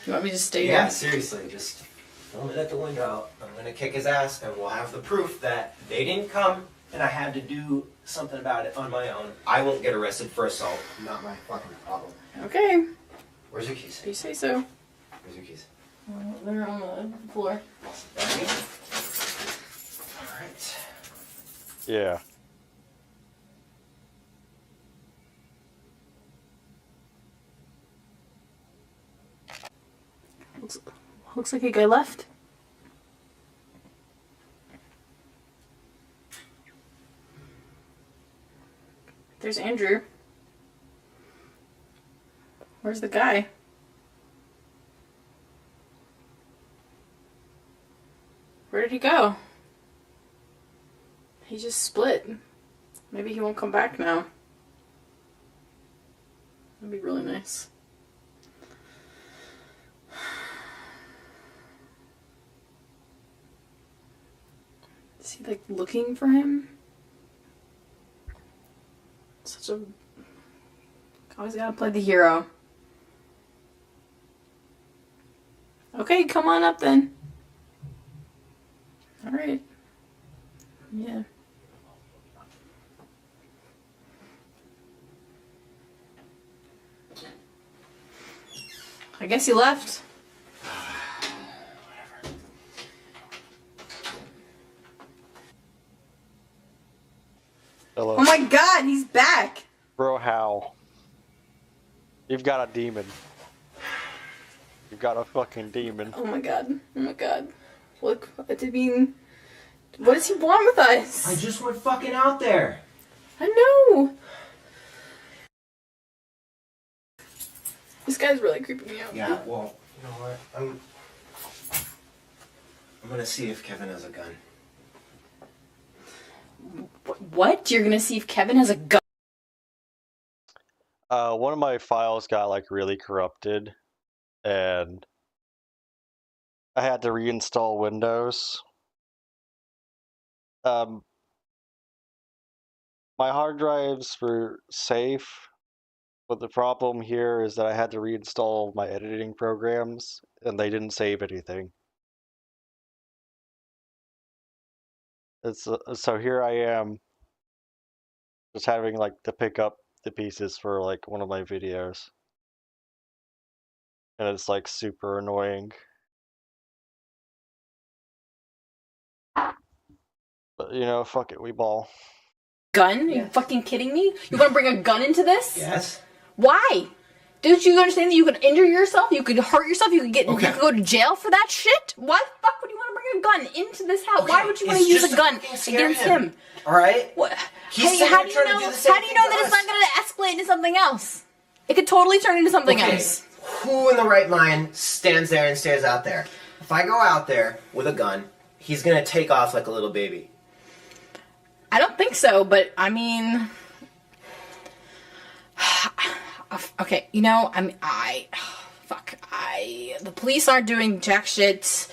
You want me to stay here? Yeah, seriously, just film it at the window. I'm gonna kick his ass, and we'll have the proof that they didn't come, and I had to do something about it on my own. I won't get arrested for assault. Not my fucking problem. Okay. Where's your keys? You say so. Where's your keys? They're on the floor. Alright. Yeah. Looks like a guy left. There's Andrew. Where's the guy? Where did he go? He just split. Maybe he won't come back now. That'd be really nice. Is he like looking for him? Such a... Always gotta play the hero. Okay, come on up then. Alright. Yeah. I guess he left. Hello. Oh my god, he's back! Bro, how? You've got a demon. You've got a fucking demon. Oh my god. Oh my god. Look, I mean... What does he want with us? I just went fucking out there. I know! This guy's really creeping me out. Yeah, well, you know what? I'm gonna see if Kevin has a gun. What? You're gonna see if Kevin has a gun? One of my files got like really corrupted, and I had to reinstall Windows. My hard drives were safe, but the problem here is that I had to reinstall my editing programs, and they didn't save anything. So here I am, just having like to pick up the pieces for like one of my videos, and it's like super annoying. But you know, fuck it, we ball. Gun? Are you fucking kidding me? You wanna bring a gun into this? Yes. Why? Don't you understand that you could injure yourself? You could hurt yourself? You could you could go to jail for that shit? Why the fuck would you want to bring a gun into this house? Why would you want to use a gun against him? Alright? What? He's How do you know that it's not gonna escalate into something else? It could totally turn into something else. Who in the right mind stands there and stares out there? If I go out there with a gun, he's gonna take off like a little baby. I don't think so, but I mean... Okay, you know, the police aren't doing jack shit.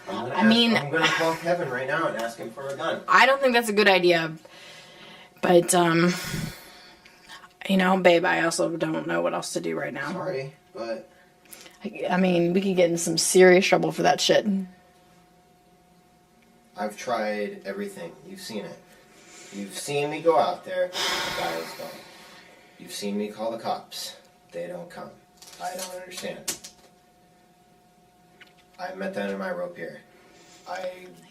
I'm gonna call Kevin right now and ask him for a gun. I don't think that's a good idea. But, you know, babe, I also don't know what else to do right now. Sorry, but... I mean, we could get in some serious trouble for that shit. I've tried everything. You've seen it. You've seen me go out there. The guy is gone. You've seen me call the cops. They don't come. I don't understand. I met the end of my rope here.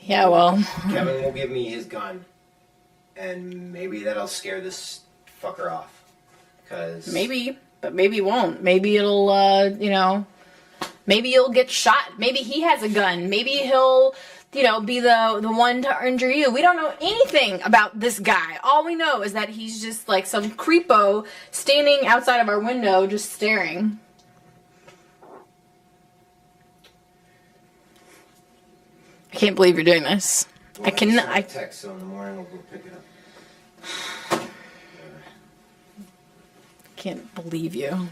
Yeah, well. Kevin will give me his gun, and maybe that'll scare this fucker off. Cause Maybe, but maybe it won't. Maybe it'll, you know, maybe you'll get shot. Maybe he has a gun. Maybe he'll, you know, be the one to injure you. We don't know anything about this guy. All we know is that he's just like some creepo standing outside of our window just staring. I can't believe you're doing this. Well, I cannot. I text, so in the morning we'll go pick it up. Can't believe you.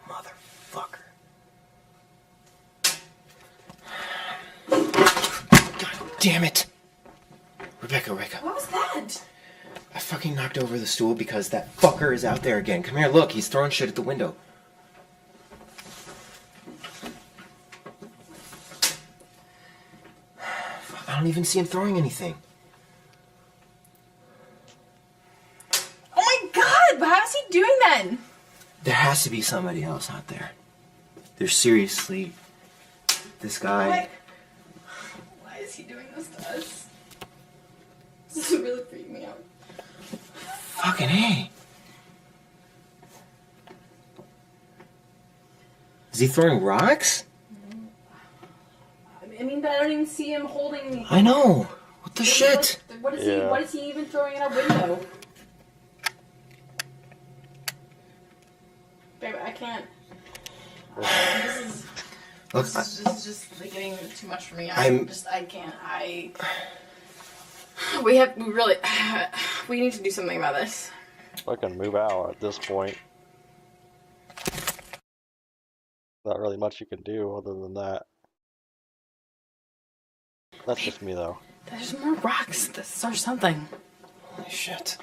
Motherfucker. Damn it! Rebecca. What was that? I fucking knocked over the stool because that fucker is out there again. Come here, look, he's throwing shit at the window. Fuck, I don't even see him throwing anything. Oh my god! But how is he doing that? There has to be somebody else out there. There's seriously... This guy... Why is he doing this to us? This is really freaking me out. Fucking A. Is he throwing rocks? I mean, but I don't even see him holding. I know. What the shit? What is he? What is he even throwing at our window? Babe, I can't. This is just like, getting too much for me. I can't. We need to do something about this. I can move out at this point. Not really much you can do other than that. That's just me though. There's more rocks or something. Holy shit.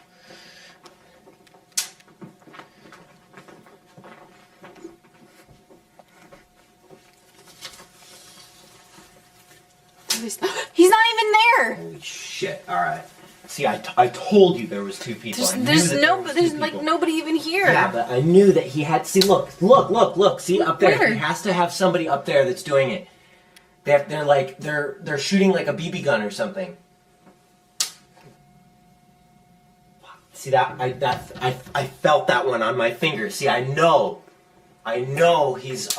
He's not even there. Holy shit. Alright. See, I told you there was two people. There's like nobody even here. Yeah, but I knew that he had. See, look. See up there. Where? He has to have somebody up there that's doing it. They're shooting like a BB gun or something. See that? I felt that one on my finger. See, I know he's.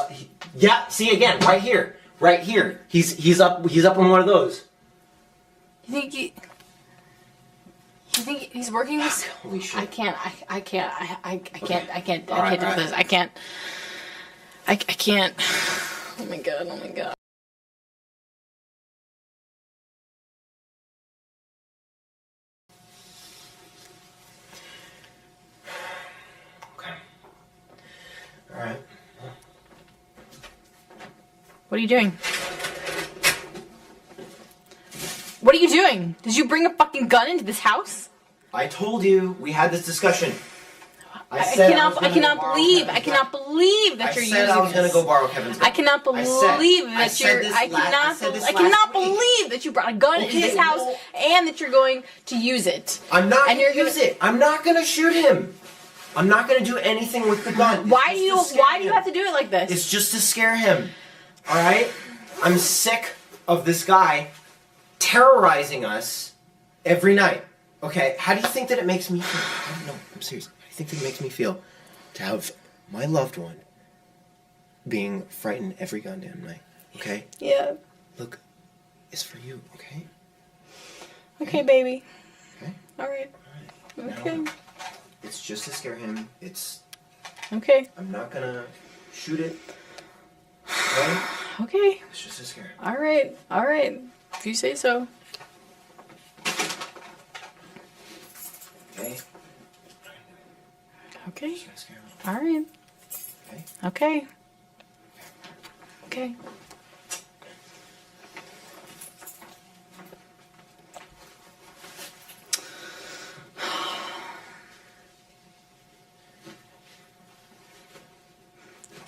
Yeah. See again, right here. He's up on one of those. You think he's working this? Holy shit. I can't do this. I can't. Oh my god. Okay. Alright. What are you doing? What are you doing? Did you bring a fucking gun into this house? I told you we had this discussion. I cannot believe that you're using this. I said I was gonna go borrow Kevin's gun. I cannot believe that you brought a gun into this house and that you're going to use it. I'm not gonna use it. I'm not gonna shoot him. I'm not gonna do anything with the gun. Why do you have to do it like this? It's just to scare him. Alright? I'm sick of this guy terrorizing us every night. Okay, how do you think that it makes me feel? I don't know, I'm serious. How do you think that it makes me feel to have my loved one being frightened every goddamn night? Okay? Yeah. Look, it's for you, okay? Okay, baby. Okay? Alright. Okay. Now, it's just to scare him. It's... Okay. I'm not gonna shoot it. Okay? Okay. It's just to scare him. Alright. If you say so. Okay? Okay. Just gonna scare him. Alright. Okay? Okay.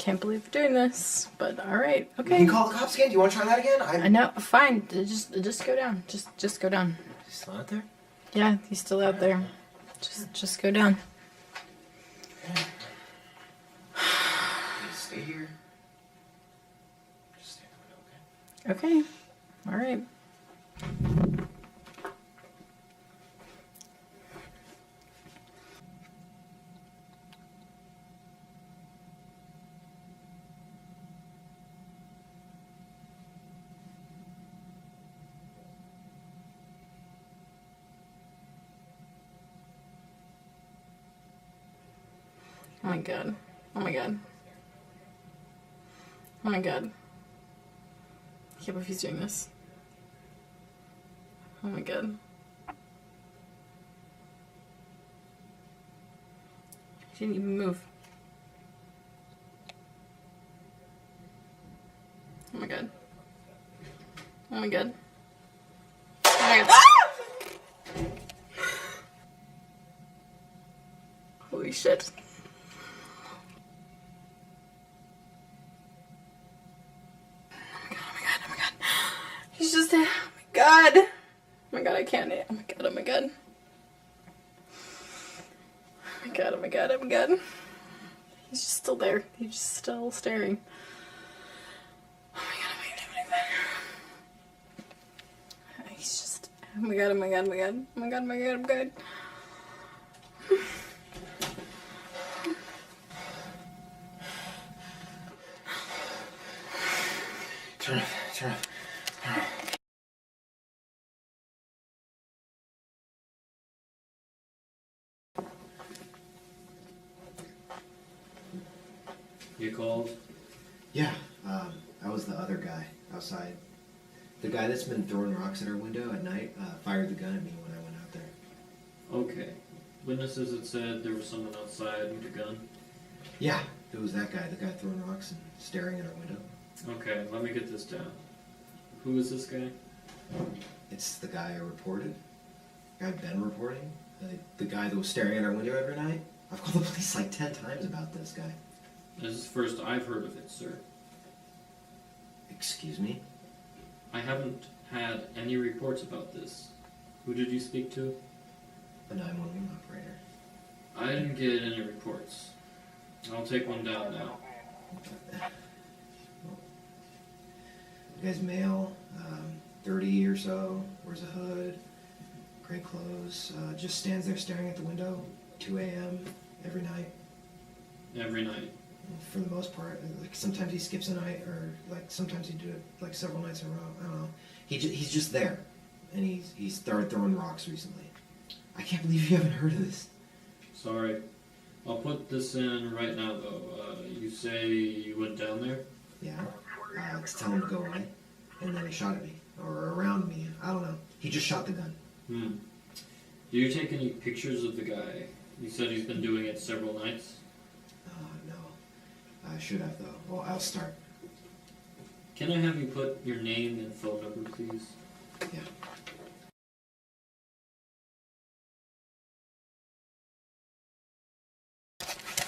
can't believe we're doing this, but all right, You okay. can call the cops again. Do you want to try that again? I know, fine. Just go down. Just go down. He's still out there? Yeah, he's still out there. Just go down. Stay here. Just stay in the window, Okay. All right. Oh my god. Oh my god. Oh my god. I can't believe he's doing this. Oh my god. He didn't even move. Oh my god. Oh my god. Oh my god. Ah! Holy shit. He's just, oh my god. Oh my god, I can't. Oh my god, oh my god. Oh my god, oh my god, oh my god. He's just still there. He's just still staring. Oh my god, oh my god, oh my god. He's just, oh my god, oh my god, oh my god. Oh my god, oh my god, oh my god. Turn off, turn off. You called? Yeah, I was the other guy outside. The guy that's been throwing rocks at our window at night fired the gun at me when I went out there. Okay. Witnesses had said there was someone outside with a gun? Yeah, it was that guy, the guy throwing rocks and staring at our window. Okay, let me get this down. Who is this guy? It's the guy I reported. I've been reporting. The guy that was staring at our window every night. I've called the police like 10 times about this guy. This is the first I've heard of it, sir. Excuse me? I haven't had any reports about this. Who did you speak to? A 911 operator. I didn't get any reports. I'll take one down now. The guy's male, 30 or so, wears a hood, gray clothes, just stands there staring at the window, 2 a.m. every night. Every night? For the most part. Like sometimes he skips a night, or like sometimes he do it like several nights in a row. I don't know. He's just there, and he's started throwing rocks recently. I can't believe you haven't heard of this. Sorry. I'll put this in right now, though. You say you went down there? Yeah. To tell him to go away, and then he shot at me, or around me. I don't know. He just shot the gun. Do you take any pictures of the guy? You said he's been doing it several nights? No. I should have, though. Well, I'll start. Can I have you put your name and phone number, please? Yeah.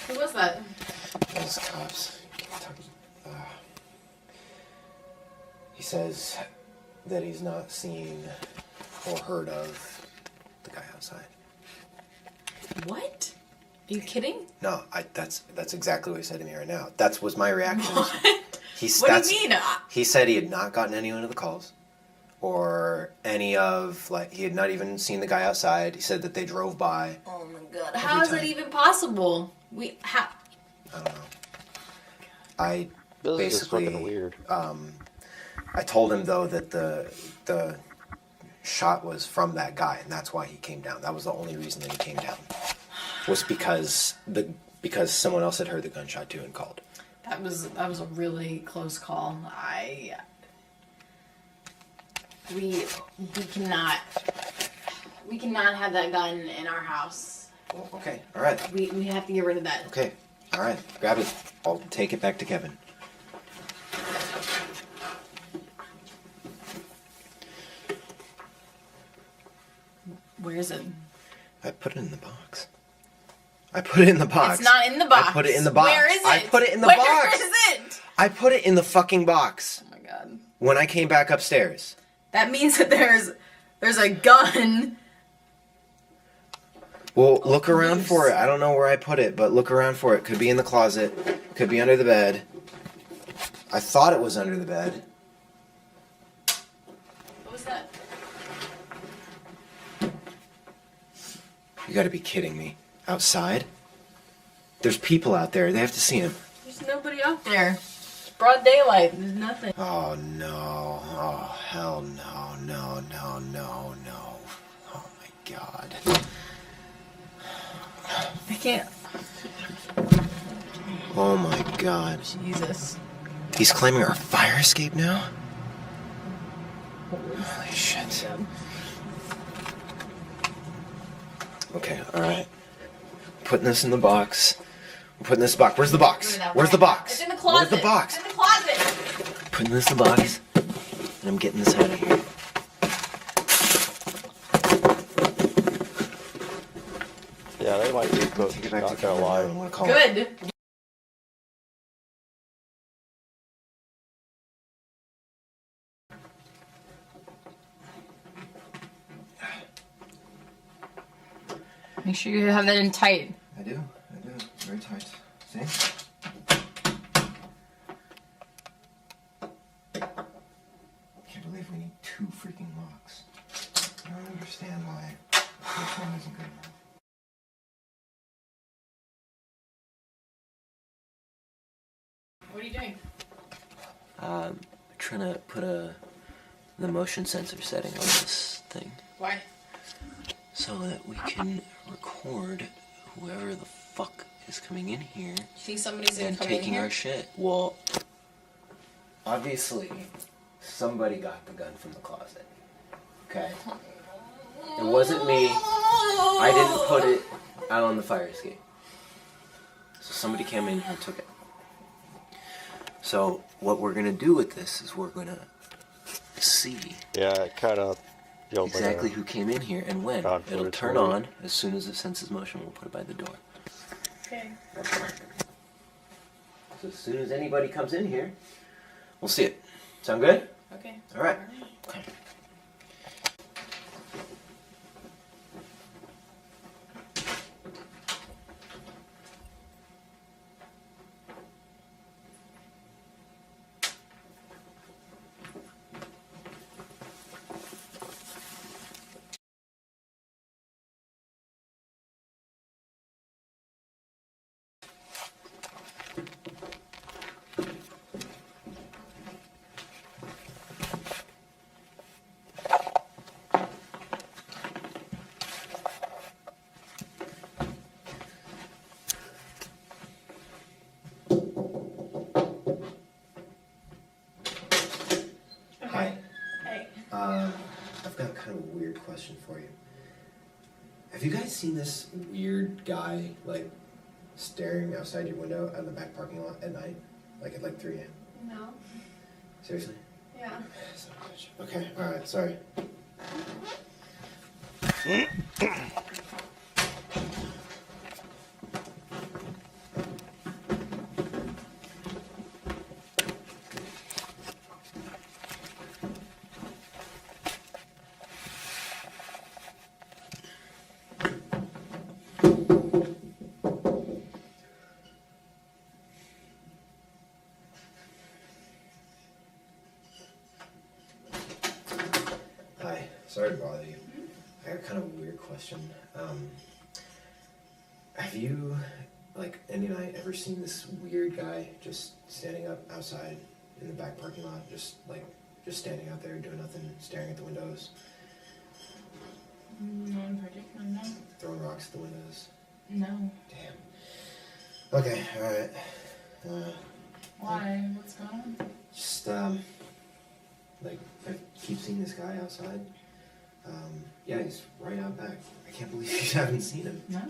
Who was that? Those cops. He says that he's not seen or heard of the guy outside. What? Are you kidding? No, that's exactly what he said to me right now. That was my reaction. What? What do you mean? He said he had not gotten any of the calls, or any of, like, he had not even seen the guy outside. He said that they drove by. Oh my god. How is that even possible? I don't know. I basically, weird. I told him, though, that the shot was from that guy, and that's why he came down. That was the only reason that he came down, was because someone else had heard the gunshot too and called. That was a really close call. We cannot have that gun in our house. Well, okay, all right. We have to get rid of that. Okay, all right. Grab it. I'll take it back to Kevin. Where is it? I put it in the box. I put it in the box. It's not in the box. I put it in the box. Where is it? I put it in the Where box. Where is it? I put it in the fucking box. Oh my god. When I came back upstairs. That means that there's a gun. Well, look around for it. I don't know where I put it, but look around for it. Could be in the closet. Could be under the bed. I thought it was under the bed. What was that? You gotta be kidding me. Outside? There's people out there. They have to see him. There's nobody out there. It's broad daylight. There's nothing. Oh, no. Oh, hell no. No, no, no, no. Oh, my God. I can't. Oh, my God. Jesus. He's claiming our fire escape now? Holy shit. Okay, alright. Putting this in the box. We're putting this in the box. Where's the box? Where's the box? It's in the closet. Where's the box? It's in the closet. Putting this in the box. And I'm getting this out of here. Yeah, they might be close. Not gonna lie. Good. Make sure you have that in tight. I do. Very tight. See? Can't believe we need 2 freaking locks. I don't understand why this one isn't good enough. What are you doing? Trying to put the motion sensor setting on this thing. Why? So that we can record whoever the fuck is coming in here. You think somebody's gonna and come in taking here? our shit. Well, obviously, somebody got the gun from the closet. Okay? It wasn't me. I didn't put it out on the fire escape. So somebody came in here and took it. So what we're gonna do with this is we're gonna see. Yeah, it kind of feels exactly like who came in here and when. It'll turn on as soon as it senses motion. We'll put it by the door. Okay. So as soon as anybody comes in here, we'll see it. Sound good? Okay. All right. Okay. Hi. Hey. I've got kind of a weird question for you. Have you guys seen this weird guy, like, staring outside your window out in the back parking lot at night? Like at like 3 a.m.? No. Seriously? Yeah. Son of a bitch. Okay, alright, sorry. Hi, sorry to bother you. I got kind of a weird question. Have you, like, any night ever seen this weird guy just standing up outside in the back parking lot, just standing out there doing nothing, staring at the windows, No in particular, no. throwing rocks at the windows? No. Damn. Okay, alright. Why? What's going on? Just, like, I keep seeing this guy outside. Yeah, he's right out back. I can't believe you haven't seen him. No.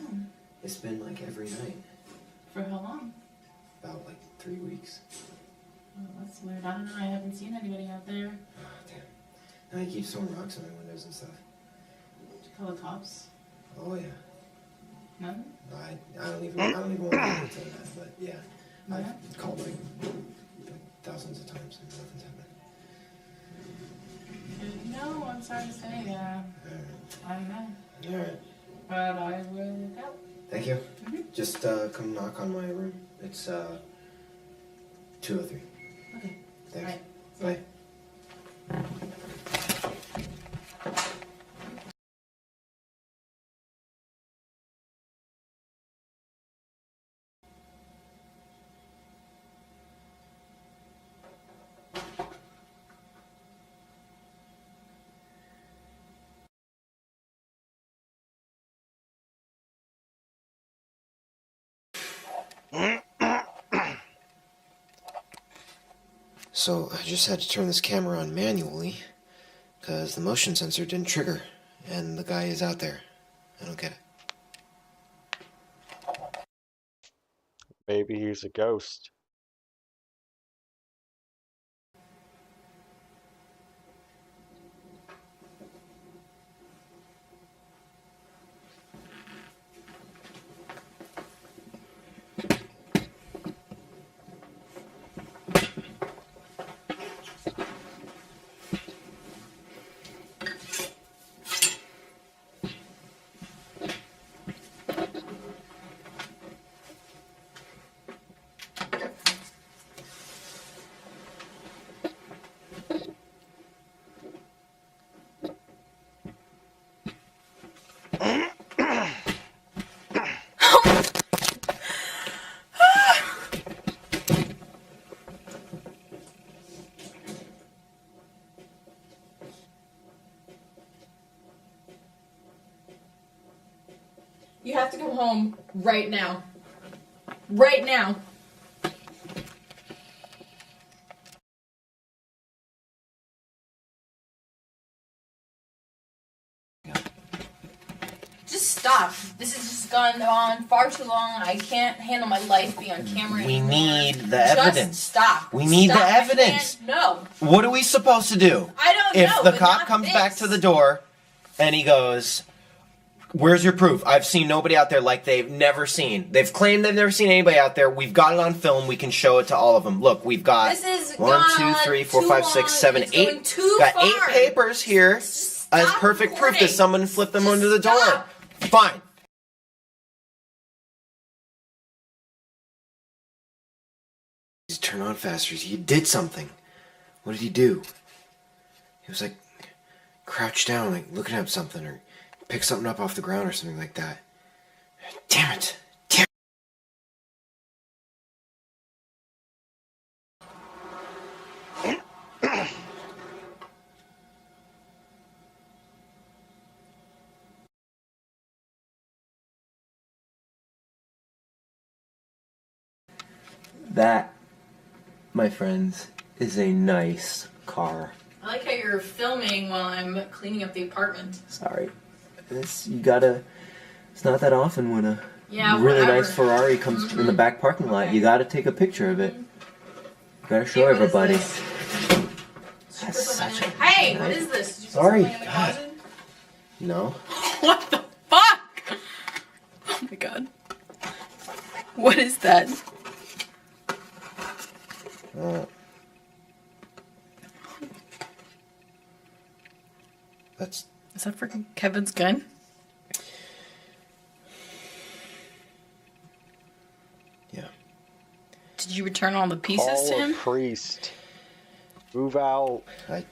It's been like every night. For how long? About like 3 weeks. Oh, that's weird. I don't know. I haven't seen anybody out there. Oh, damn. Now he keeps throwing rocks on my windows and stuff. Did you call the cops? Oh, yeah. I don't even want to entertain that, but yeah, I've called like thousands of times and nothing's happened. No, I'm sorry to say that. I know. Alright. But I will help. Thank you. Just come knock on my room. It's 203. Okay. Thanks. Bye. Bye. So I just had to turn this camera on manually because the motion sensor didn't trigger and the guy is out there. I don't get it. Maybe he's a ghost. You have to come home right now. Right now. Just stop. This has just gone on far too long. I can't handle my life being on camera We anymore. need the Just evidence. stop. We need Stop. the I evidence. can't- No. What are we supposed to do? I don't if know, the but cop not comes this. back to the door and he goes, "Where's your proof? I've seen nobody out there like they've never seen. They've claimed they've never seen anybody out there. We've got it on film. We can show it to all of them. Look, we've got This is 1, gone 2, 3, 4, too 5, 6, long. 7, It's 8. going too Got far. 8 papers here as perfect proof that someone flipped them under the door. Fine. He's turn on faster. He did something. What did he do? He was like crouched down, like looking at something, or pick something up off the ground or something like that. Damn it. Damn it. That, my friends, is a nice car. I like how you're filming while I'm cleaning up the apartment. Sorry. It's not that often when a really whatever. nice Ferrari comes in the back parking lot. You gotta take a picture of it. You gotta show everybody. That's such a Hey, what is this? Did you put Sorry, something in the God. closet? No. What the fuck? Oh my god. What is that? That's. Is that for Kevin's gun? Yeah. Did you return all the pieces to him? Priest. Move out. I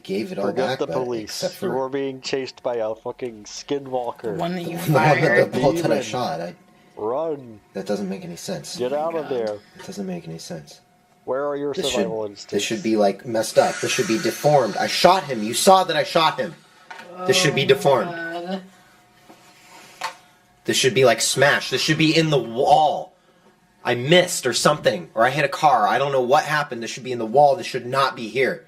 gave it all Forget back. the but police. Except for You were being chased by a fucking skinwalker. The one that you the one that fired. the bolt that I Demon. shot. Run. That doesn't make any sense. Get out of there. It doesn't make any sense. Where are your survival instincts? This should be like messed up. This should be deformed. I shot him. You saw that I shot him. This should be deformed. God. This should be like smashed. This should be in the wall. I missed or something. Or I hit a car. I don't know what happened. This should be in the wall. This should not be here.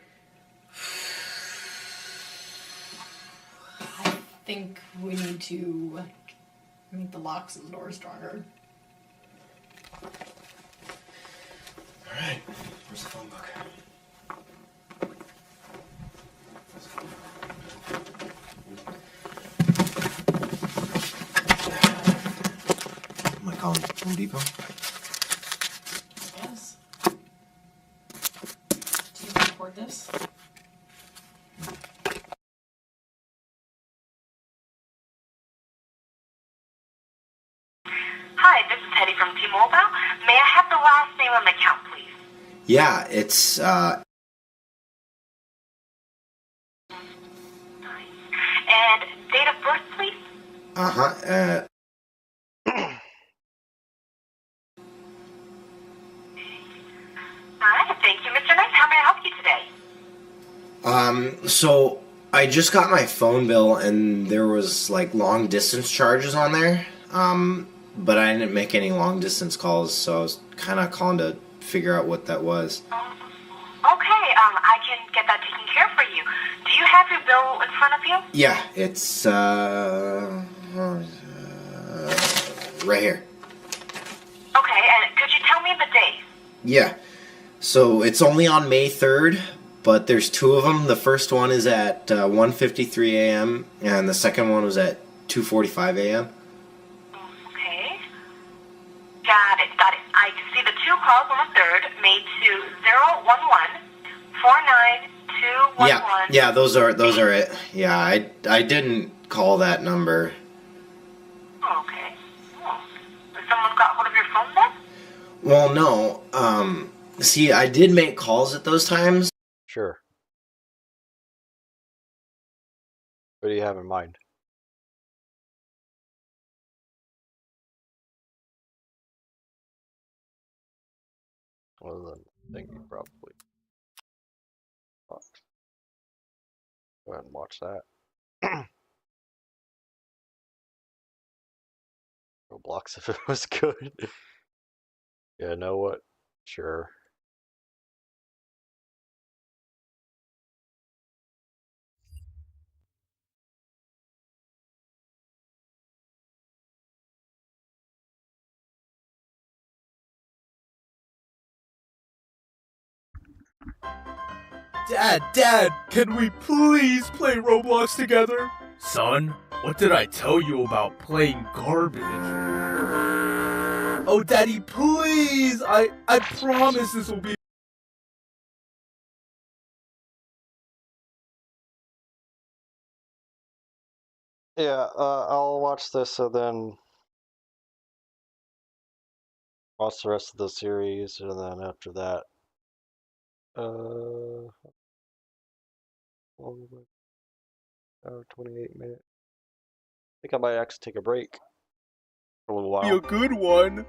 I think we need to make the locks in the door stronger. Alright. Where's the phone book? Home Depot. Yes. Do you support this? Hi, this is Teddy from T-Mobile. May I have the last name on the account, please? Yeah, it's And date of birth, please? uh-huh. Alright, thank you, Mr. Knight. How may I help you today? So I just got my phone bill and there was like long distance charges on there. But I didn't make any long distance calls, so I was kind of calling to figure out what that was. Okay, I can get that taken care of for you. Do you have your bill in front of you? Yeah, it's right here. Okay, and could you tell me the date? Yeah. So it's only on May 3rd, but there's two of them. The first one is at 1:53 a.m. and the second one was at 2:45 a.m. Okay. Got it. I can see the two calls on the 3rd made to 011-49211. Yeah, those are it. Yeah, I didn't call that number. Okay. Has someone got hold of your phone then? Well, no. See, I did make calls at those times. Sure. What do you have in mind? Well, then, think you probably. Go ahead and watch that. Roblox if it was good. Yeah, know what? Sure. Dad, can we please play Roblox together? Son, what did I tell you about playing garbage? Oh, Daddy, please! I promise this will be... Yeah, I'll watch this and then watch the rest of the series, and then after that, 28 minutes. I think I might actually take a break for a little while. Be a good one.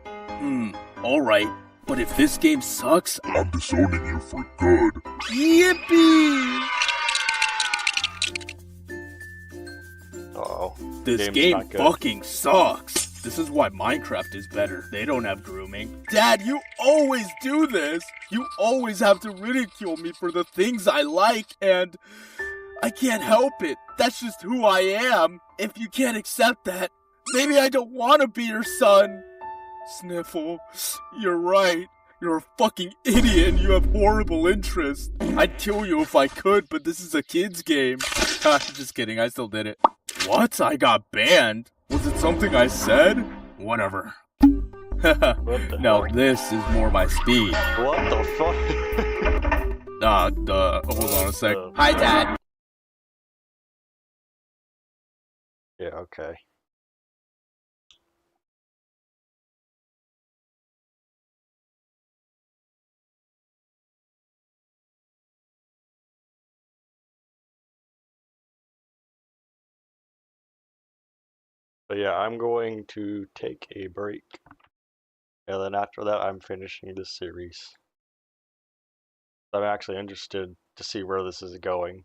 Alright. But if this game sucks, I'm disowning you for good. Yippee! Uh-oh. This game fucking sucks. This is why Minecraft is better. They don't have grooming. Dad, you always do this. You always have to ridicule me for the things I like, and I can't help it. That's just who I am. If you can't accept that, maybe I don't want to be your son. Sniffle, you're right. You're a fucking idiot and you have horrible interests. I'd kill you if I could, but this is a kid's game. Just kidding, I still did it. What? I got banned? Was it something I said? Whatever. Now this is more my speed. What the fuck? Hold on a sec. Hi, Dad. Yeah, okay. But yeah, I'm going to take a break. And then after that, I'm finishing this series. I'm actually interested to see where this is going.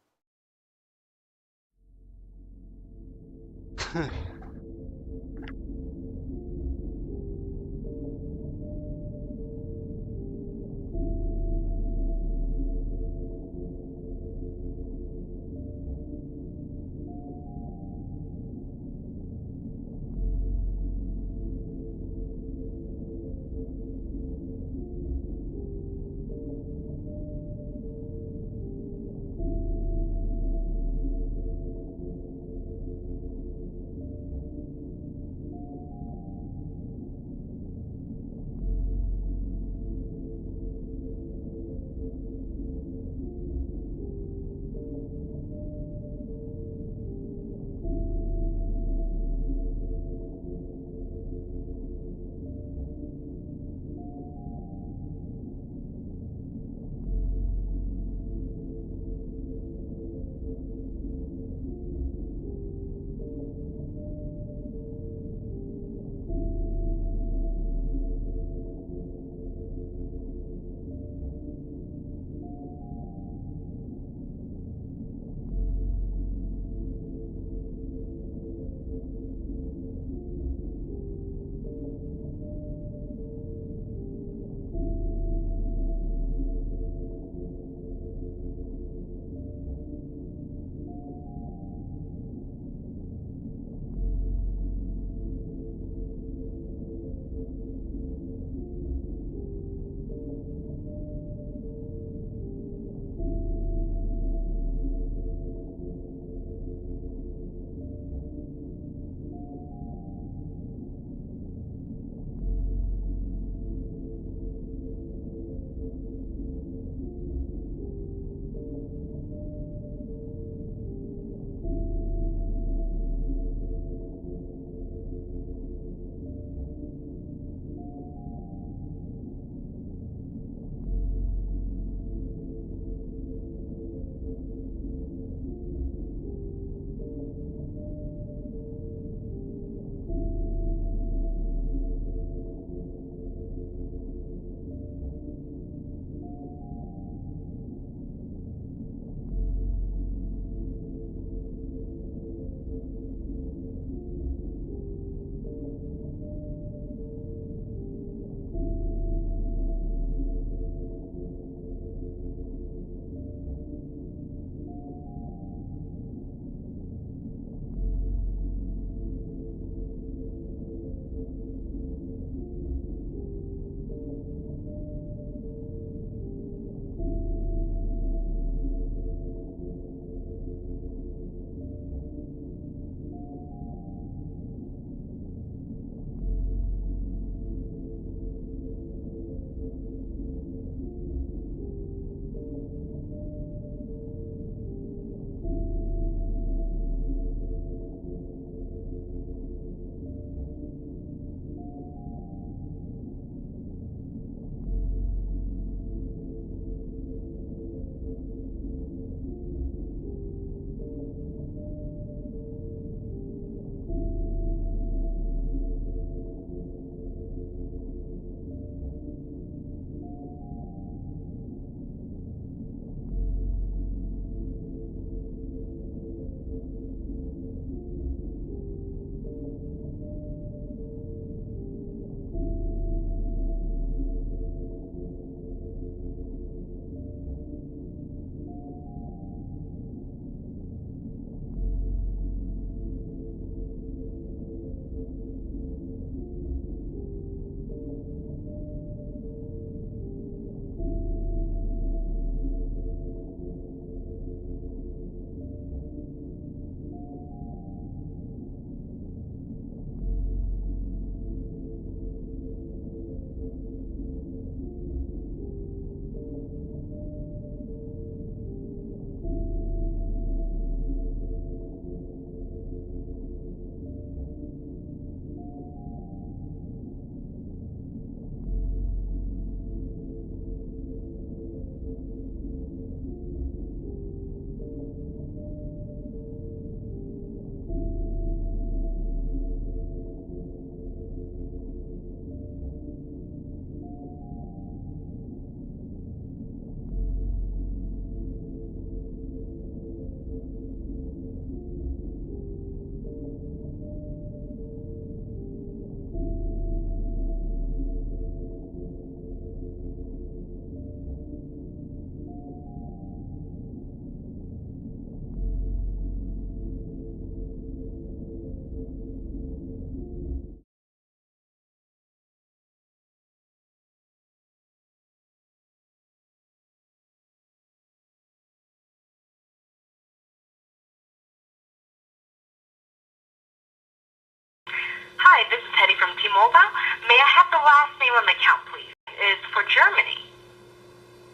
Hi, this is Teddy from T-Mobile. May I have the last name on the account, please? It's for Germany.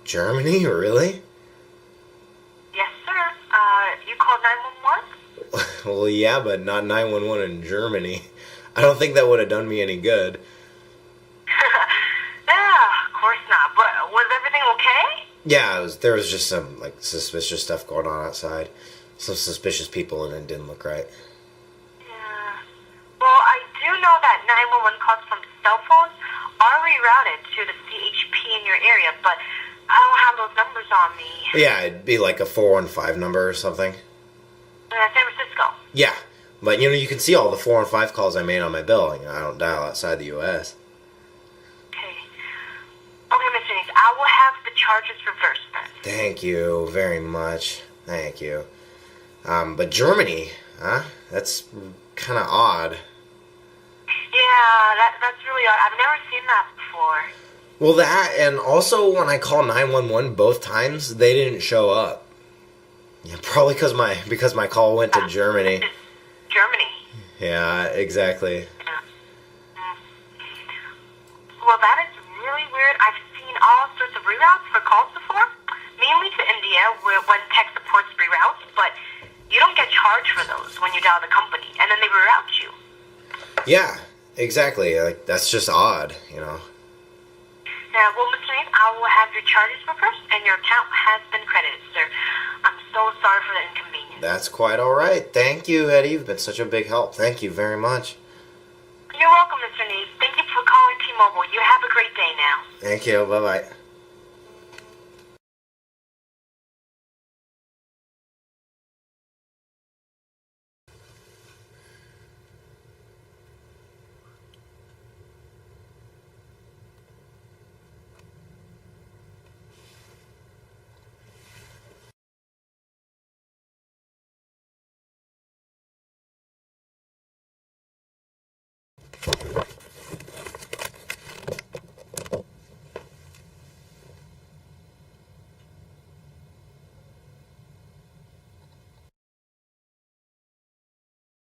Germany? Really? Yes, sir. You called 911? Well, yeah, but not 911 in Germany. I don't think that would have done me any good. Yeah, of course not. But was everything okay? Yeah, there was just some, like, suspicious stuff going on outside. Some suspicious people, and it didn't look right. Yeah. Well, I do know that 911 calls from cell phones are rerouted to the CHP in your area, but I don't have those numbers on me. Yeah, it'd be like a 415 number or something. San Francisco. Yeah, but you can see all the 415 calls I made on my bill. I don't dial outside the U.S. Okay, Mr. Nix, I will have the charges reversed then. Thank you very much. Thank you. But Germany, huh? That's kind of odd. Yeah, that's really odd. I've never seen that before. Well, that, and also when I called 911 both times, they didn't show up. Yeah, probably because my call went to Germany. Germany. Yeah, exactly. Well, that is really weird. I've seen all sorts of reroutes for calls before, mainly to India, when tech supports reroutes, but you don't get charged for those when you dial the company, and then they reroute you. Yeah, exactly. Like, that's just odd, Yeah, well, Mr. Nate, I will have your charges reversed, and your account has been credited, sir. I'm so sorry for the inconvenience. That's quite all right. Thank you, Eddie. You've been such a big help. Thank you very much. You're welcome, Mr. Nate. Thank you for calling T-Mobile. You have a great day now. Thank you. Bye-bye.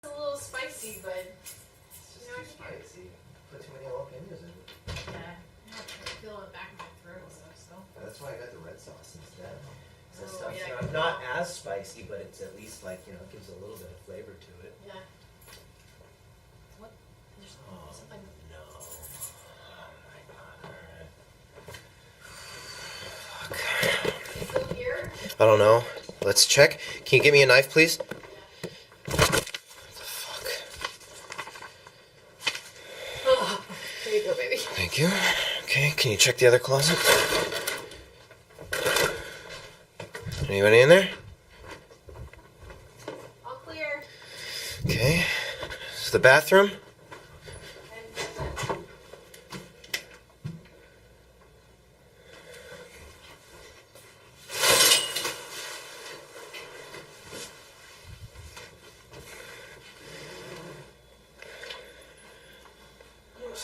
It's a little spicy, but It's just too spicy. Put too many jalapenos in it. yeah, I feel it back in my throat and stuff. So That's why I got the red sauce instead. Oh, That stuff's yeah, not as spicy, but it's at least like, gives a little bit of flavor to it. yeah. What? There's something. No. Still here? I don't know. Let's check. Can you give me a knife, please? Oh, here you go, baby. Thank you. Okay, can you check the other closet? Anybody in there? All clear. Okay. This is the bathroom.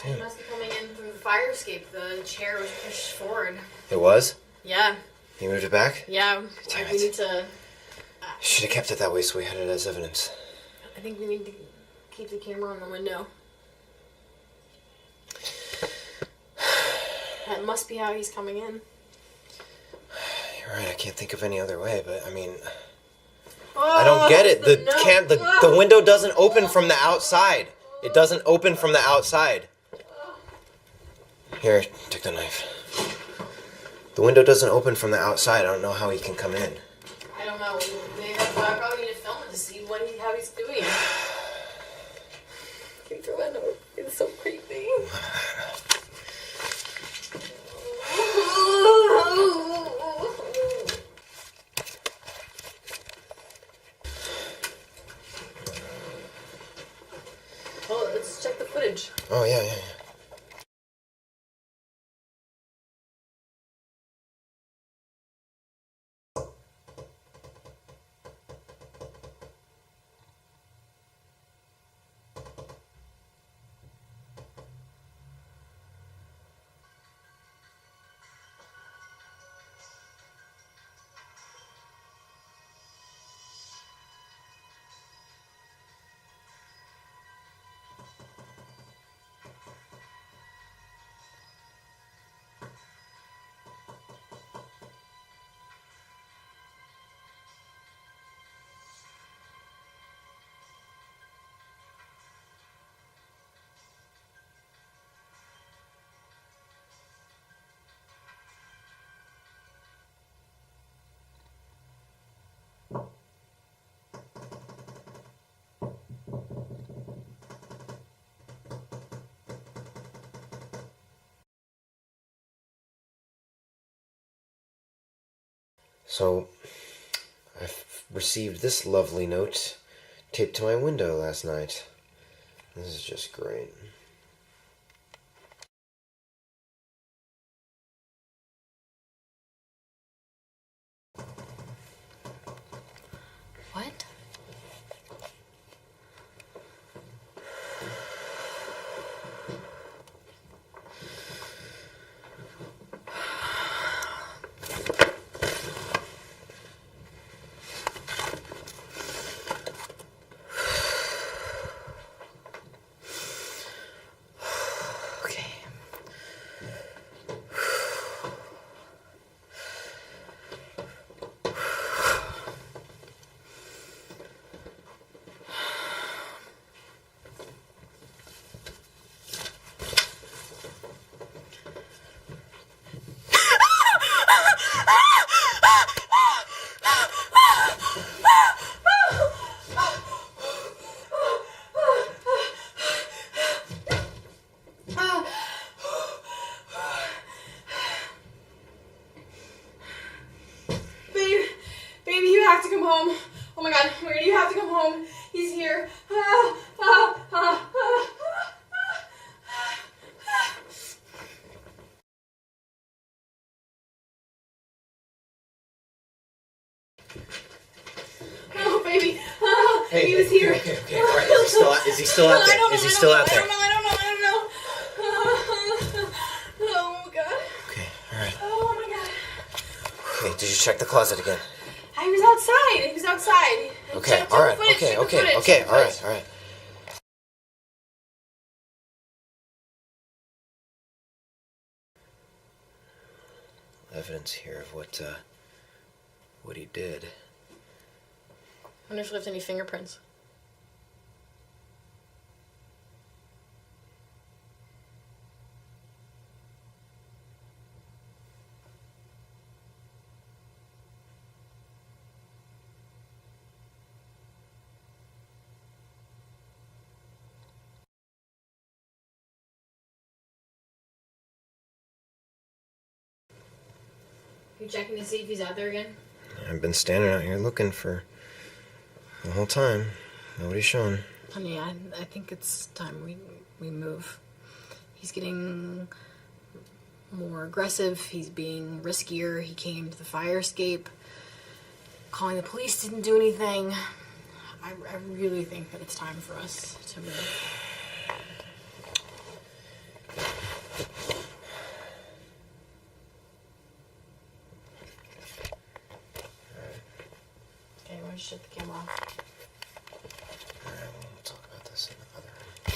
It must be coming in through the fire escape. The chair was pushed forward. It was? Yeah. You moved it back? Yeah. We need to. Should have kept it that way so we had it as evidence. I think we need to keep the camera on the window. That must be how he's coming in. You're right, I can't think of any other way, but I mean... Oh, I don't get it. The window doesn't open from the outside. It doesn't open from the outside. Here, take the knife. The window doesn't open from the outside. I don't know how he can come in. I don't know. Maybe I probably need to film it to see how he's doing. Can you throw that note? It's so creepy. Oh, let's check the footage. Oh, yeah. So, I've received this lovely note taped to my window last night. This is just great. What? Baby, you have to come home. Oh my god, Weird, you have to come home. He's here. Oh, baby. He was here. Okay. All right. Is he still out there? Is he still out there? I don't know. Oh, God. Okay, all right. Oh, my God. Okay, did you check the closet again? He was outside. Okay, Check all the right. footage, Okay, check the okay, footage, okay. check the All right, footage. all right. Evidence here of what he did. I wonder if he left any fingerprints. You checking to see if he's out there again? I've been standing out here looking for the whole time. Nobody's shown. Honey, I think it's time we move. He's getting more aggressive. He's being riskier. He came to the fire escape. Calling the police didn't do anything. I really think that it's time for us to move. Okay, why don't you shut the camera off? Alright, we'll talk about this in the other room.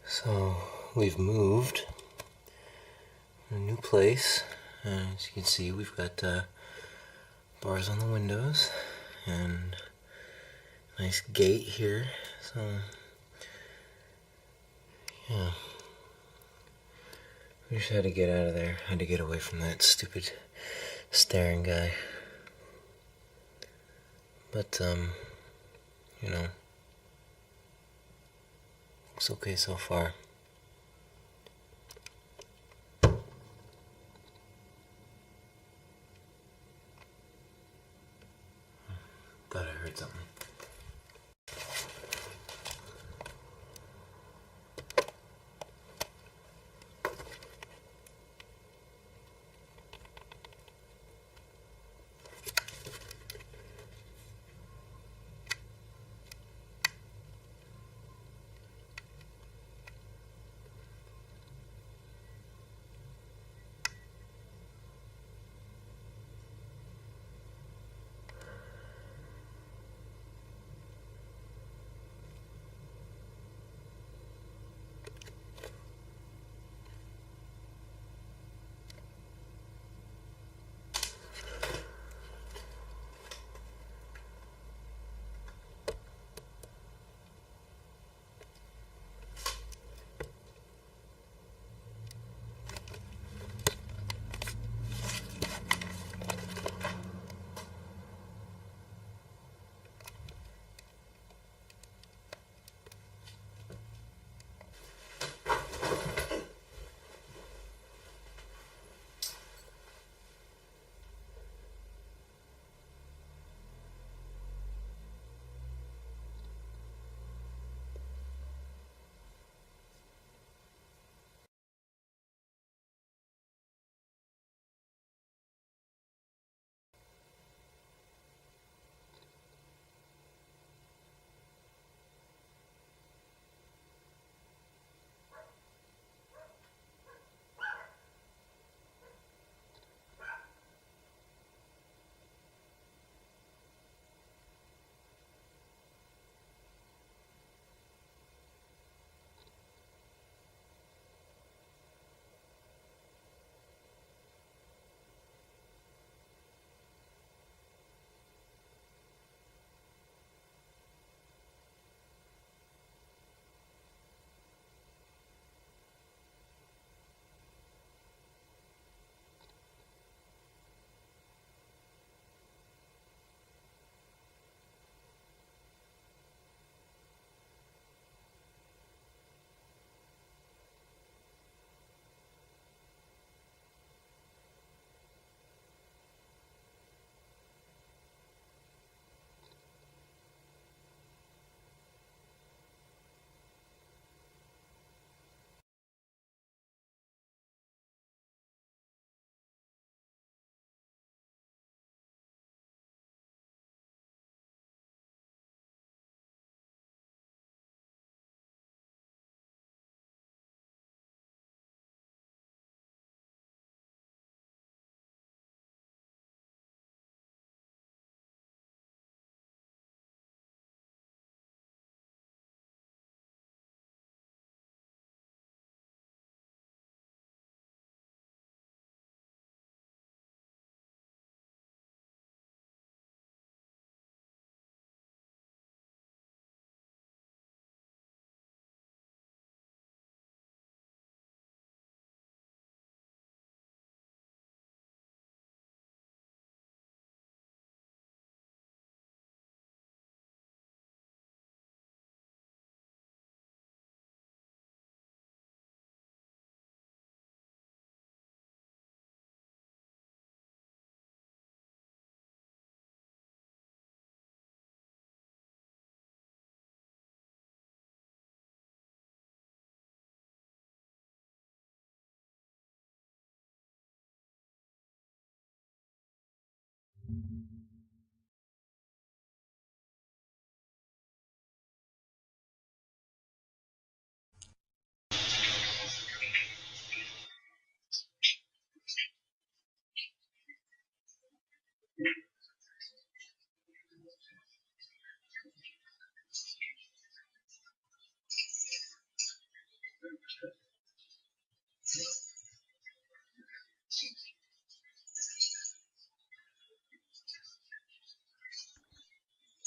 So, we've moved. A new place. As you can see, we've got bars on the windows and nice gate here. So, yeah. We just had to get out of there. Had to get away from that stupid staring guy. But, you know, it's okay so far. Thought I heard something.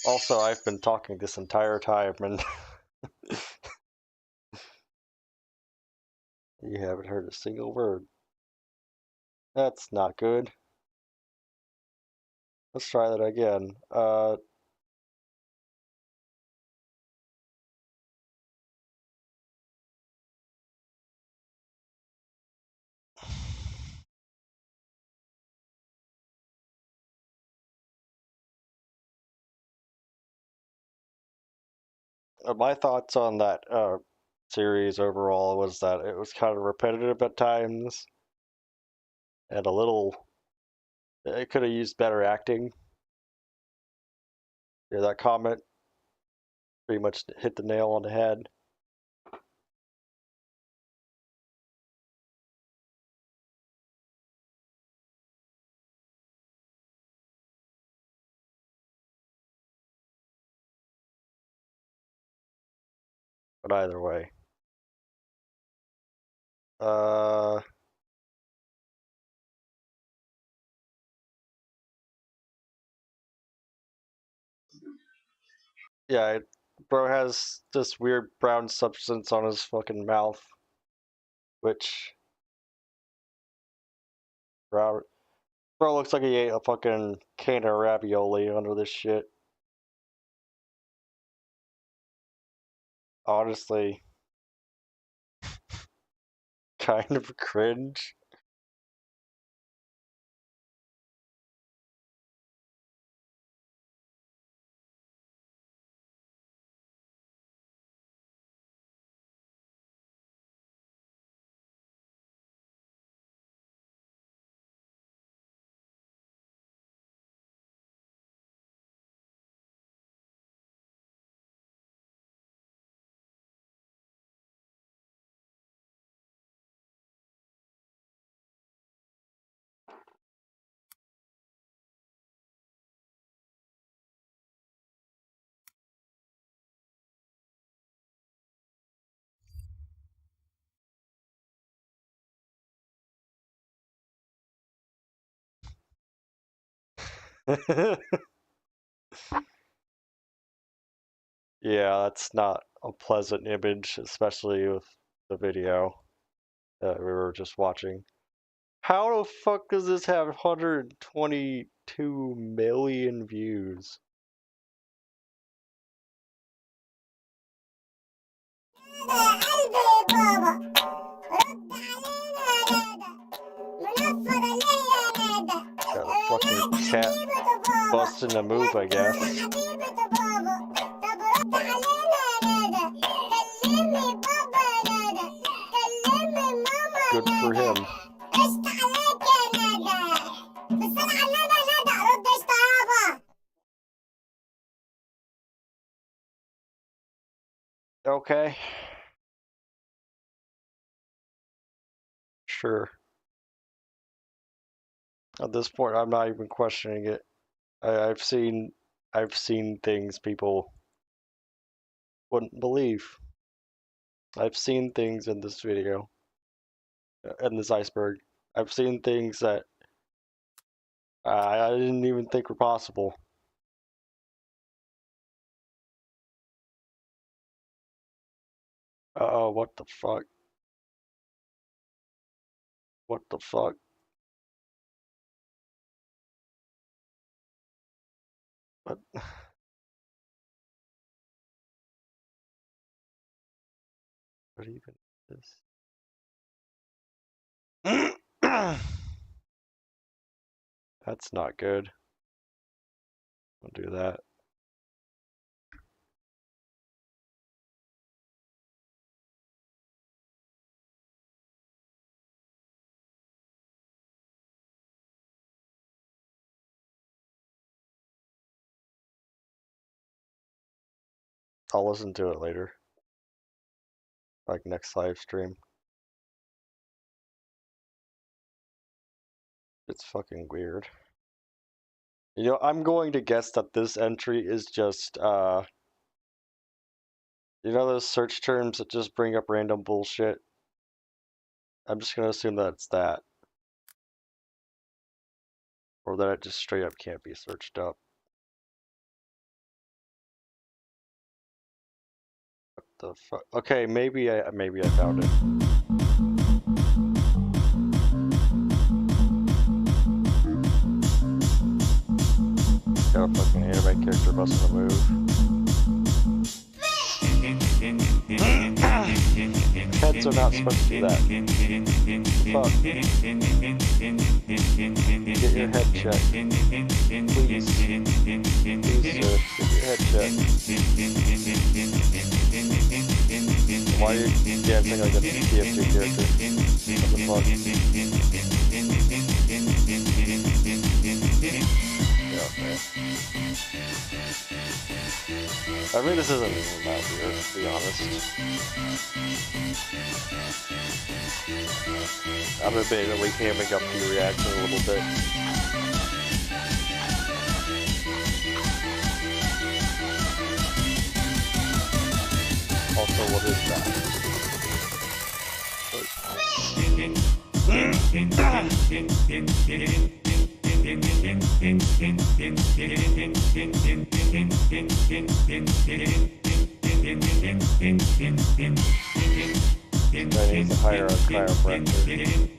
Also, I've been talking this entire time and you haven't heard a single word. That's not good. Let's try that again. My thoughts on that series overall was that it was kind of repetitive at times and a little. It could have used better acting. Yeah, that comment pretty much hit the nail on the head. But either way. Yeah, bro has this weird brown substance on his fucking mouth, which bro looks like he ate a fucking can of ravioli under this shit. Honestly, kind of cringe. Yeah, that's not a pleasant image, especially with the video that we were just watching. How the fuck does this have 122 million views? Got a fucking cat busting a move, I guess. Good for him. Okay. Sure. At this point, I'm not even questioning it. I've seen things people wouldn't believe. I've seen things in this video, in this iceberg. I've seen things that I didn't even think were possible. Uh-oh, what the fuck? What the fuck? What? What even is this? That's not good. Don't do that. I'll listen to it later. Like next live stream. It's fucking weird. You know, I'm going to guess that this entry is just, you know those search terms that just bring up random bullshit? I'm just gonna assume that it's that. Or that it just straight up can't be searched up. What the fuck? Okay, maybe I found it. Got a fucking anime character busting a move. Heads are not supposed to do that. Fuck. Get your head checked. Please. Please, sir. Get your head checked. Why are you dancing like a TF2 character? What the fuck? I mean, this isn't even that weird, to be honest. I'm admittedly hamming up the reaction a little bit. Also, what is that? I need to hire a chiropractor.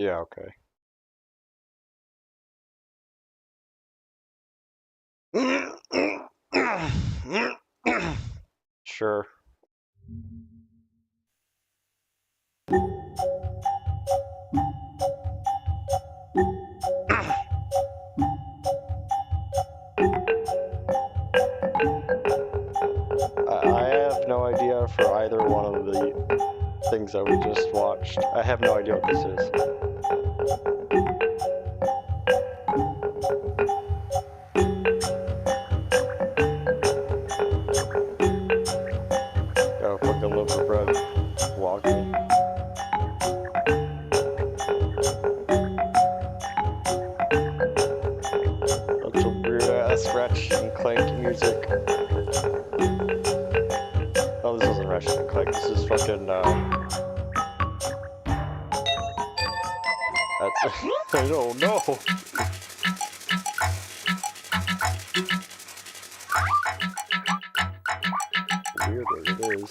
Yeah, okay. Sure. I have no idea for either one of the things that we just watched. I have no idea what this is. Gotta fucking live for bread. Walking. That's some weird ass Ratchet and Clank music. Oh, this isn't Ratchet and Clank. This is fucking, that's, I don't know. Weird as it is.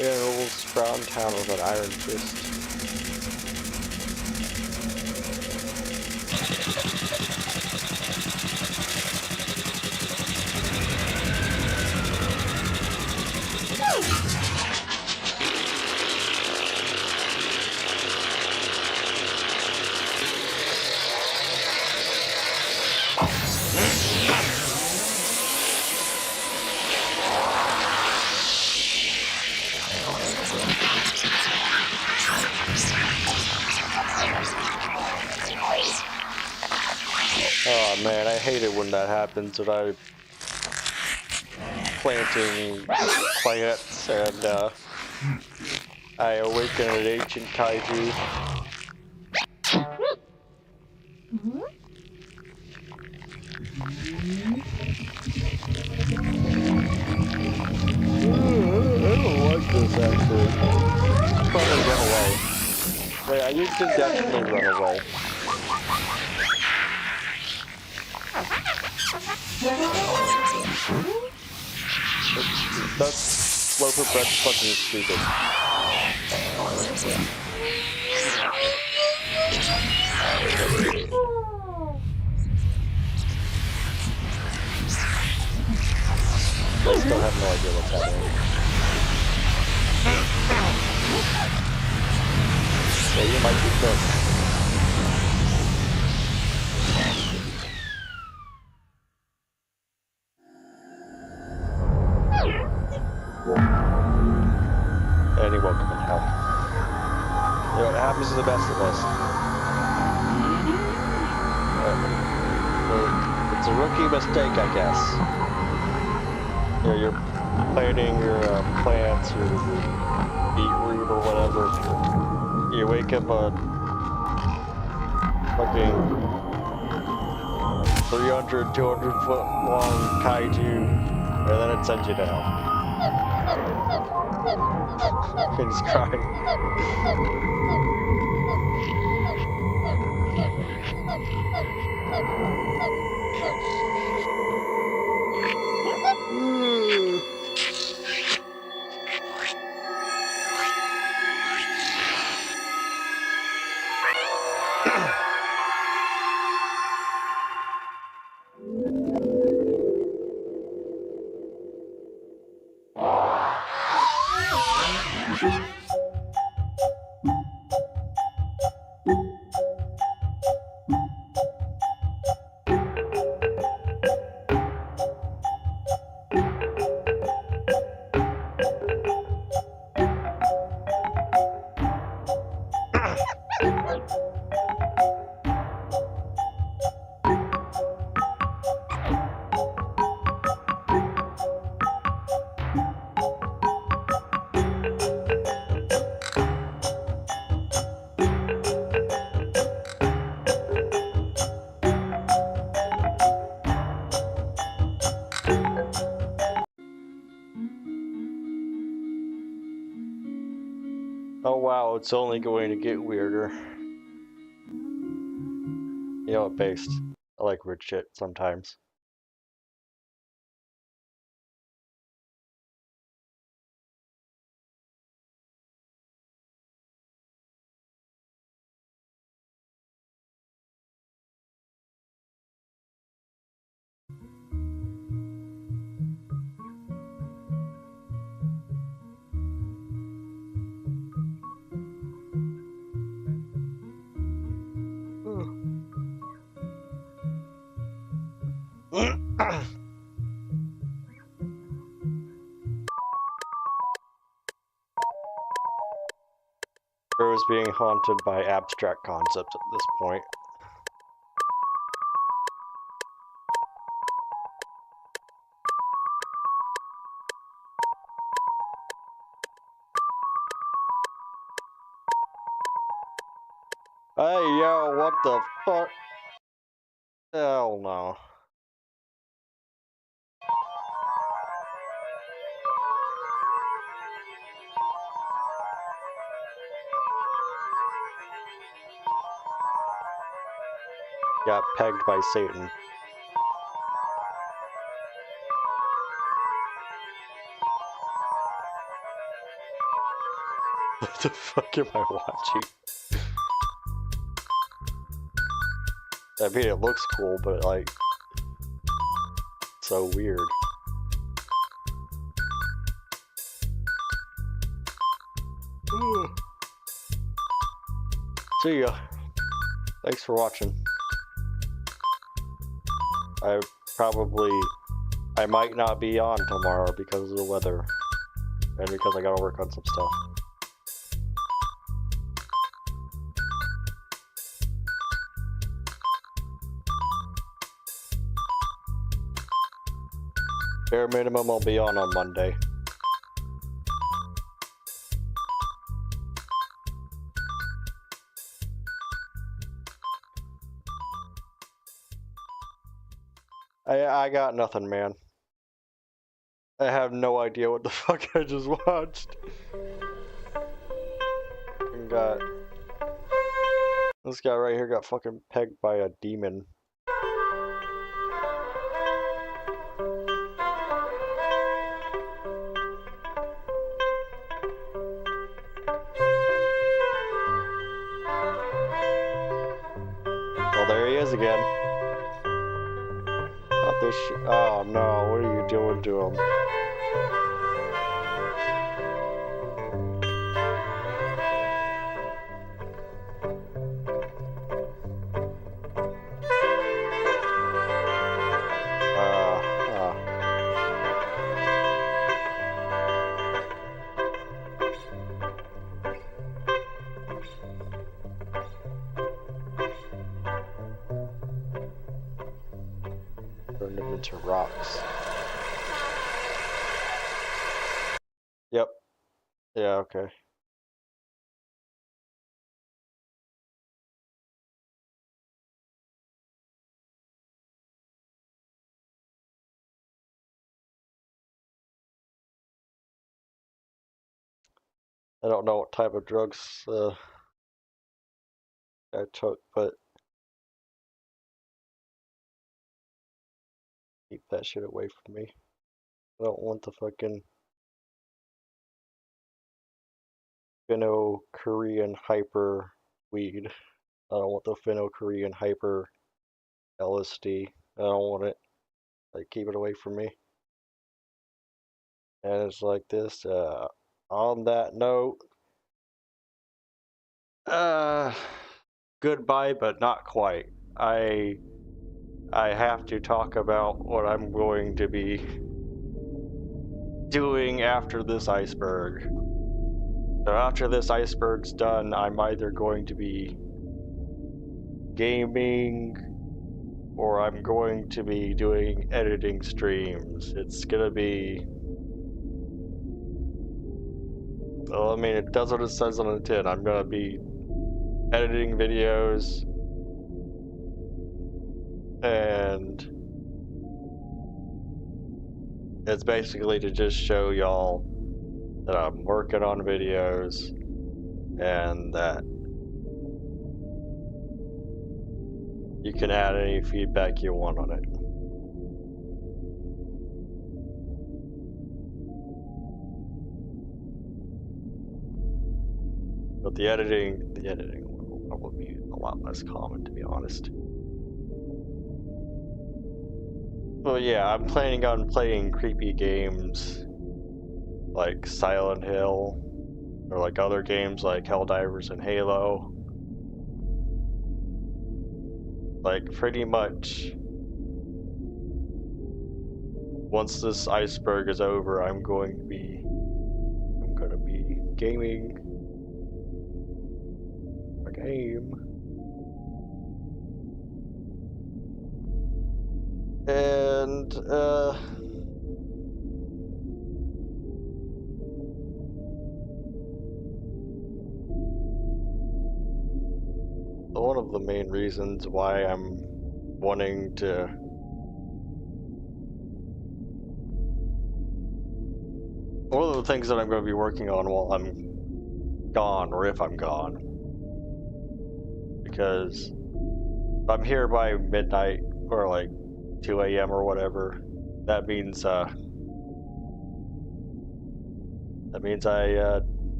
Yeah, old Sprout Town with an iron fist. hate it when that happens, when I'm planting plants and I awaken an ancient kaiju. I don't like this actually. Probably run away. Wait, you can definitely run away. That's loaf of bread fucking stupid. I still have no idea what's happening. Yeah, you might be cooked. And he woke up in hell. You know what happens to the best of us? It's a rookie mistake, I guess. You know, you're planting your plants or beetroot or whatever. You wake up a fucking 300, 200 foot long kaiju, and then it sends you down. He's crying. Oh wow, it's only going to get weirder. You know what, Based? I like weird shit sometimes. Or is being haunted by abstract concepts at this point. Hey yo, what the fuck? Hell no. Got pegged by Satan. What the fuck am I watching? I mean, it looks cool, but like, so weird. See ya. Thanks for watching. I might not be on tomorrow because of the weather, and because I gotta work on some stuff. Bare minimum, I'll be on Monday. I got nothing, man. I have no idea what the fuck I just watched. Got this guy right here got fucking pegged by a demon. Well, there he is again. Not this shit. Oh no, what are you doing to him? Turned them into rocks. Yep. Yeah, okay. I don't know what type of drugs I took, but keep that shit away from me. I don't want the fucking Finno-Korean hyper weed. I don't want the Finno-Korean hyper LSD. I don't want it. Like, keep it away from me. And it's like this. On that note, goodbye, but not quite. I have to talk about what I'm going to be doing after this iceberg. So after this iceberg's done, I'm either going to be gaming or I'm going to be doing editing streams. It's gonna be... Well, I mean, it does what it says on the tin. I'm gonna be editing videos and it's basically to just show y'all that I'm working on videos and that you can add any feedback you want on it. But the editing will probably be a lot less common, to be honest. Well, yeah, I'm planning on playing creepy games like Silent Hill, or like other games like Helldivers and Halo. Like, pretty much, once this iceberg is over, I'm gonna be gaming a game. And, one of the main reasons why I'm wanting to one of the things that I'm going to be working on while I'm gone, or if I'm gone, because if I'm here by midnight or like 2 a.m. or whatever, that means I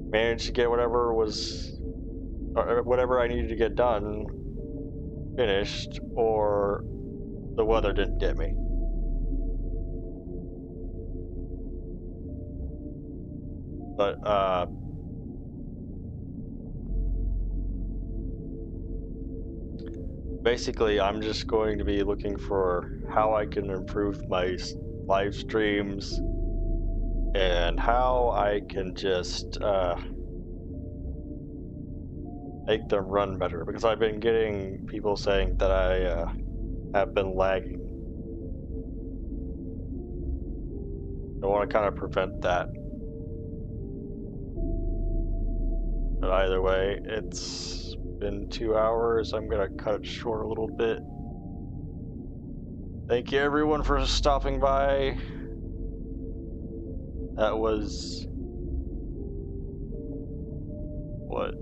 managed to get whatever I needed to get done finished, or the weather didn't get me. But basically, I'm just going to be looking for how I can improve my live streams and how I can just make them run better, because I've been getting people saying that I have been lagging. I want to kind of prevent that. But either way, it's been 2 hours. I'm gonna cut it short a little bit. Thank you everyone for stopping by. That was... what?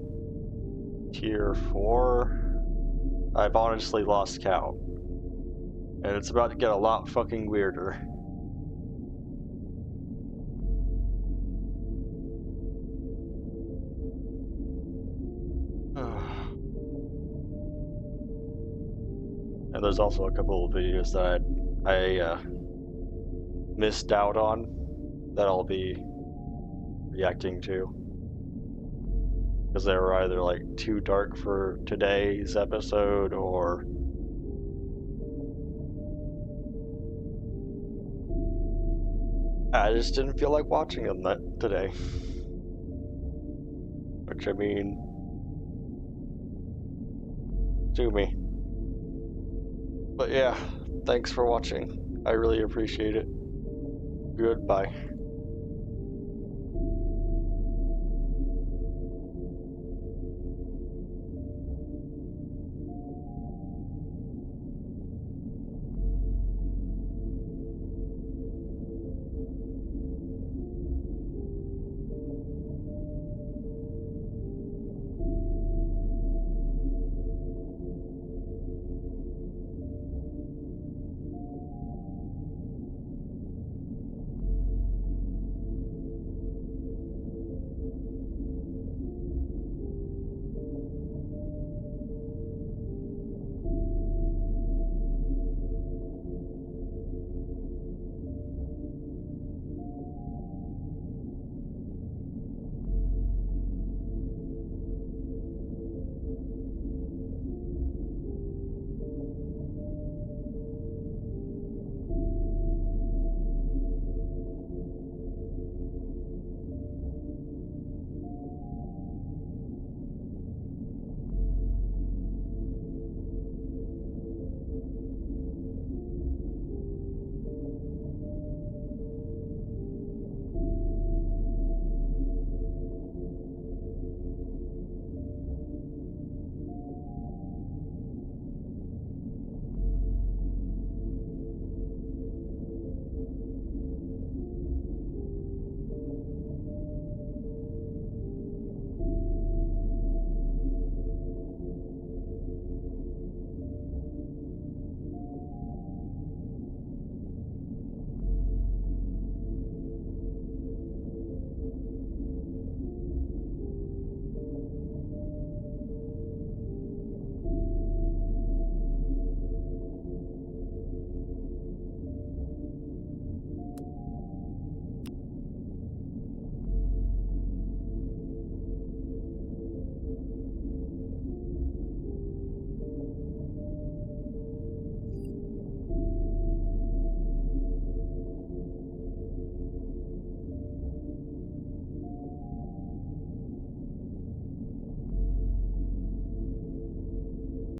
Tier 4? I've honestly lost count. And it's about to get a lot fucking weirder. And there's also a couple of videos that I missed out on that I'll be reacting to. Because they were either like too dark for today's episode or I just didn't feel like watching them today. Which, I mean, do me. But yeah, thanks for watching. I really appreciate it. Goodbye.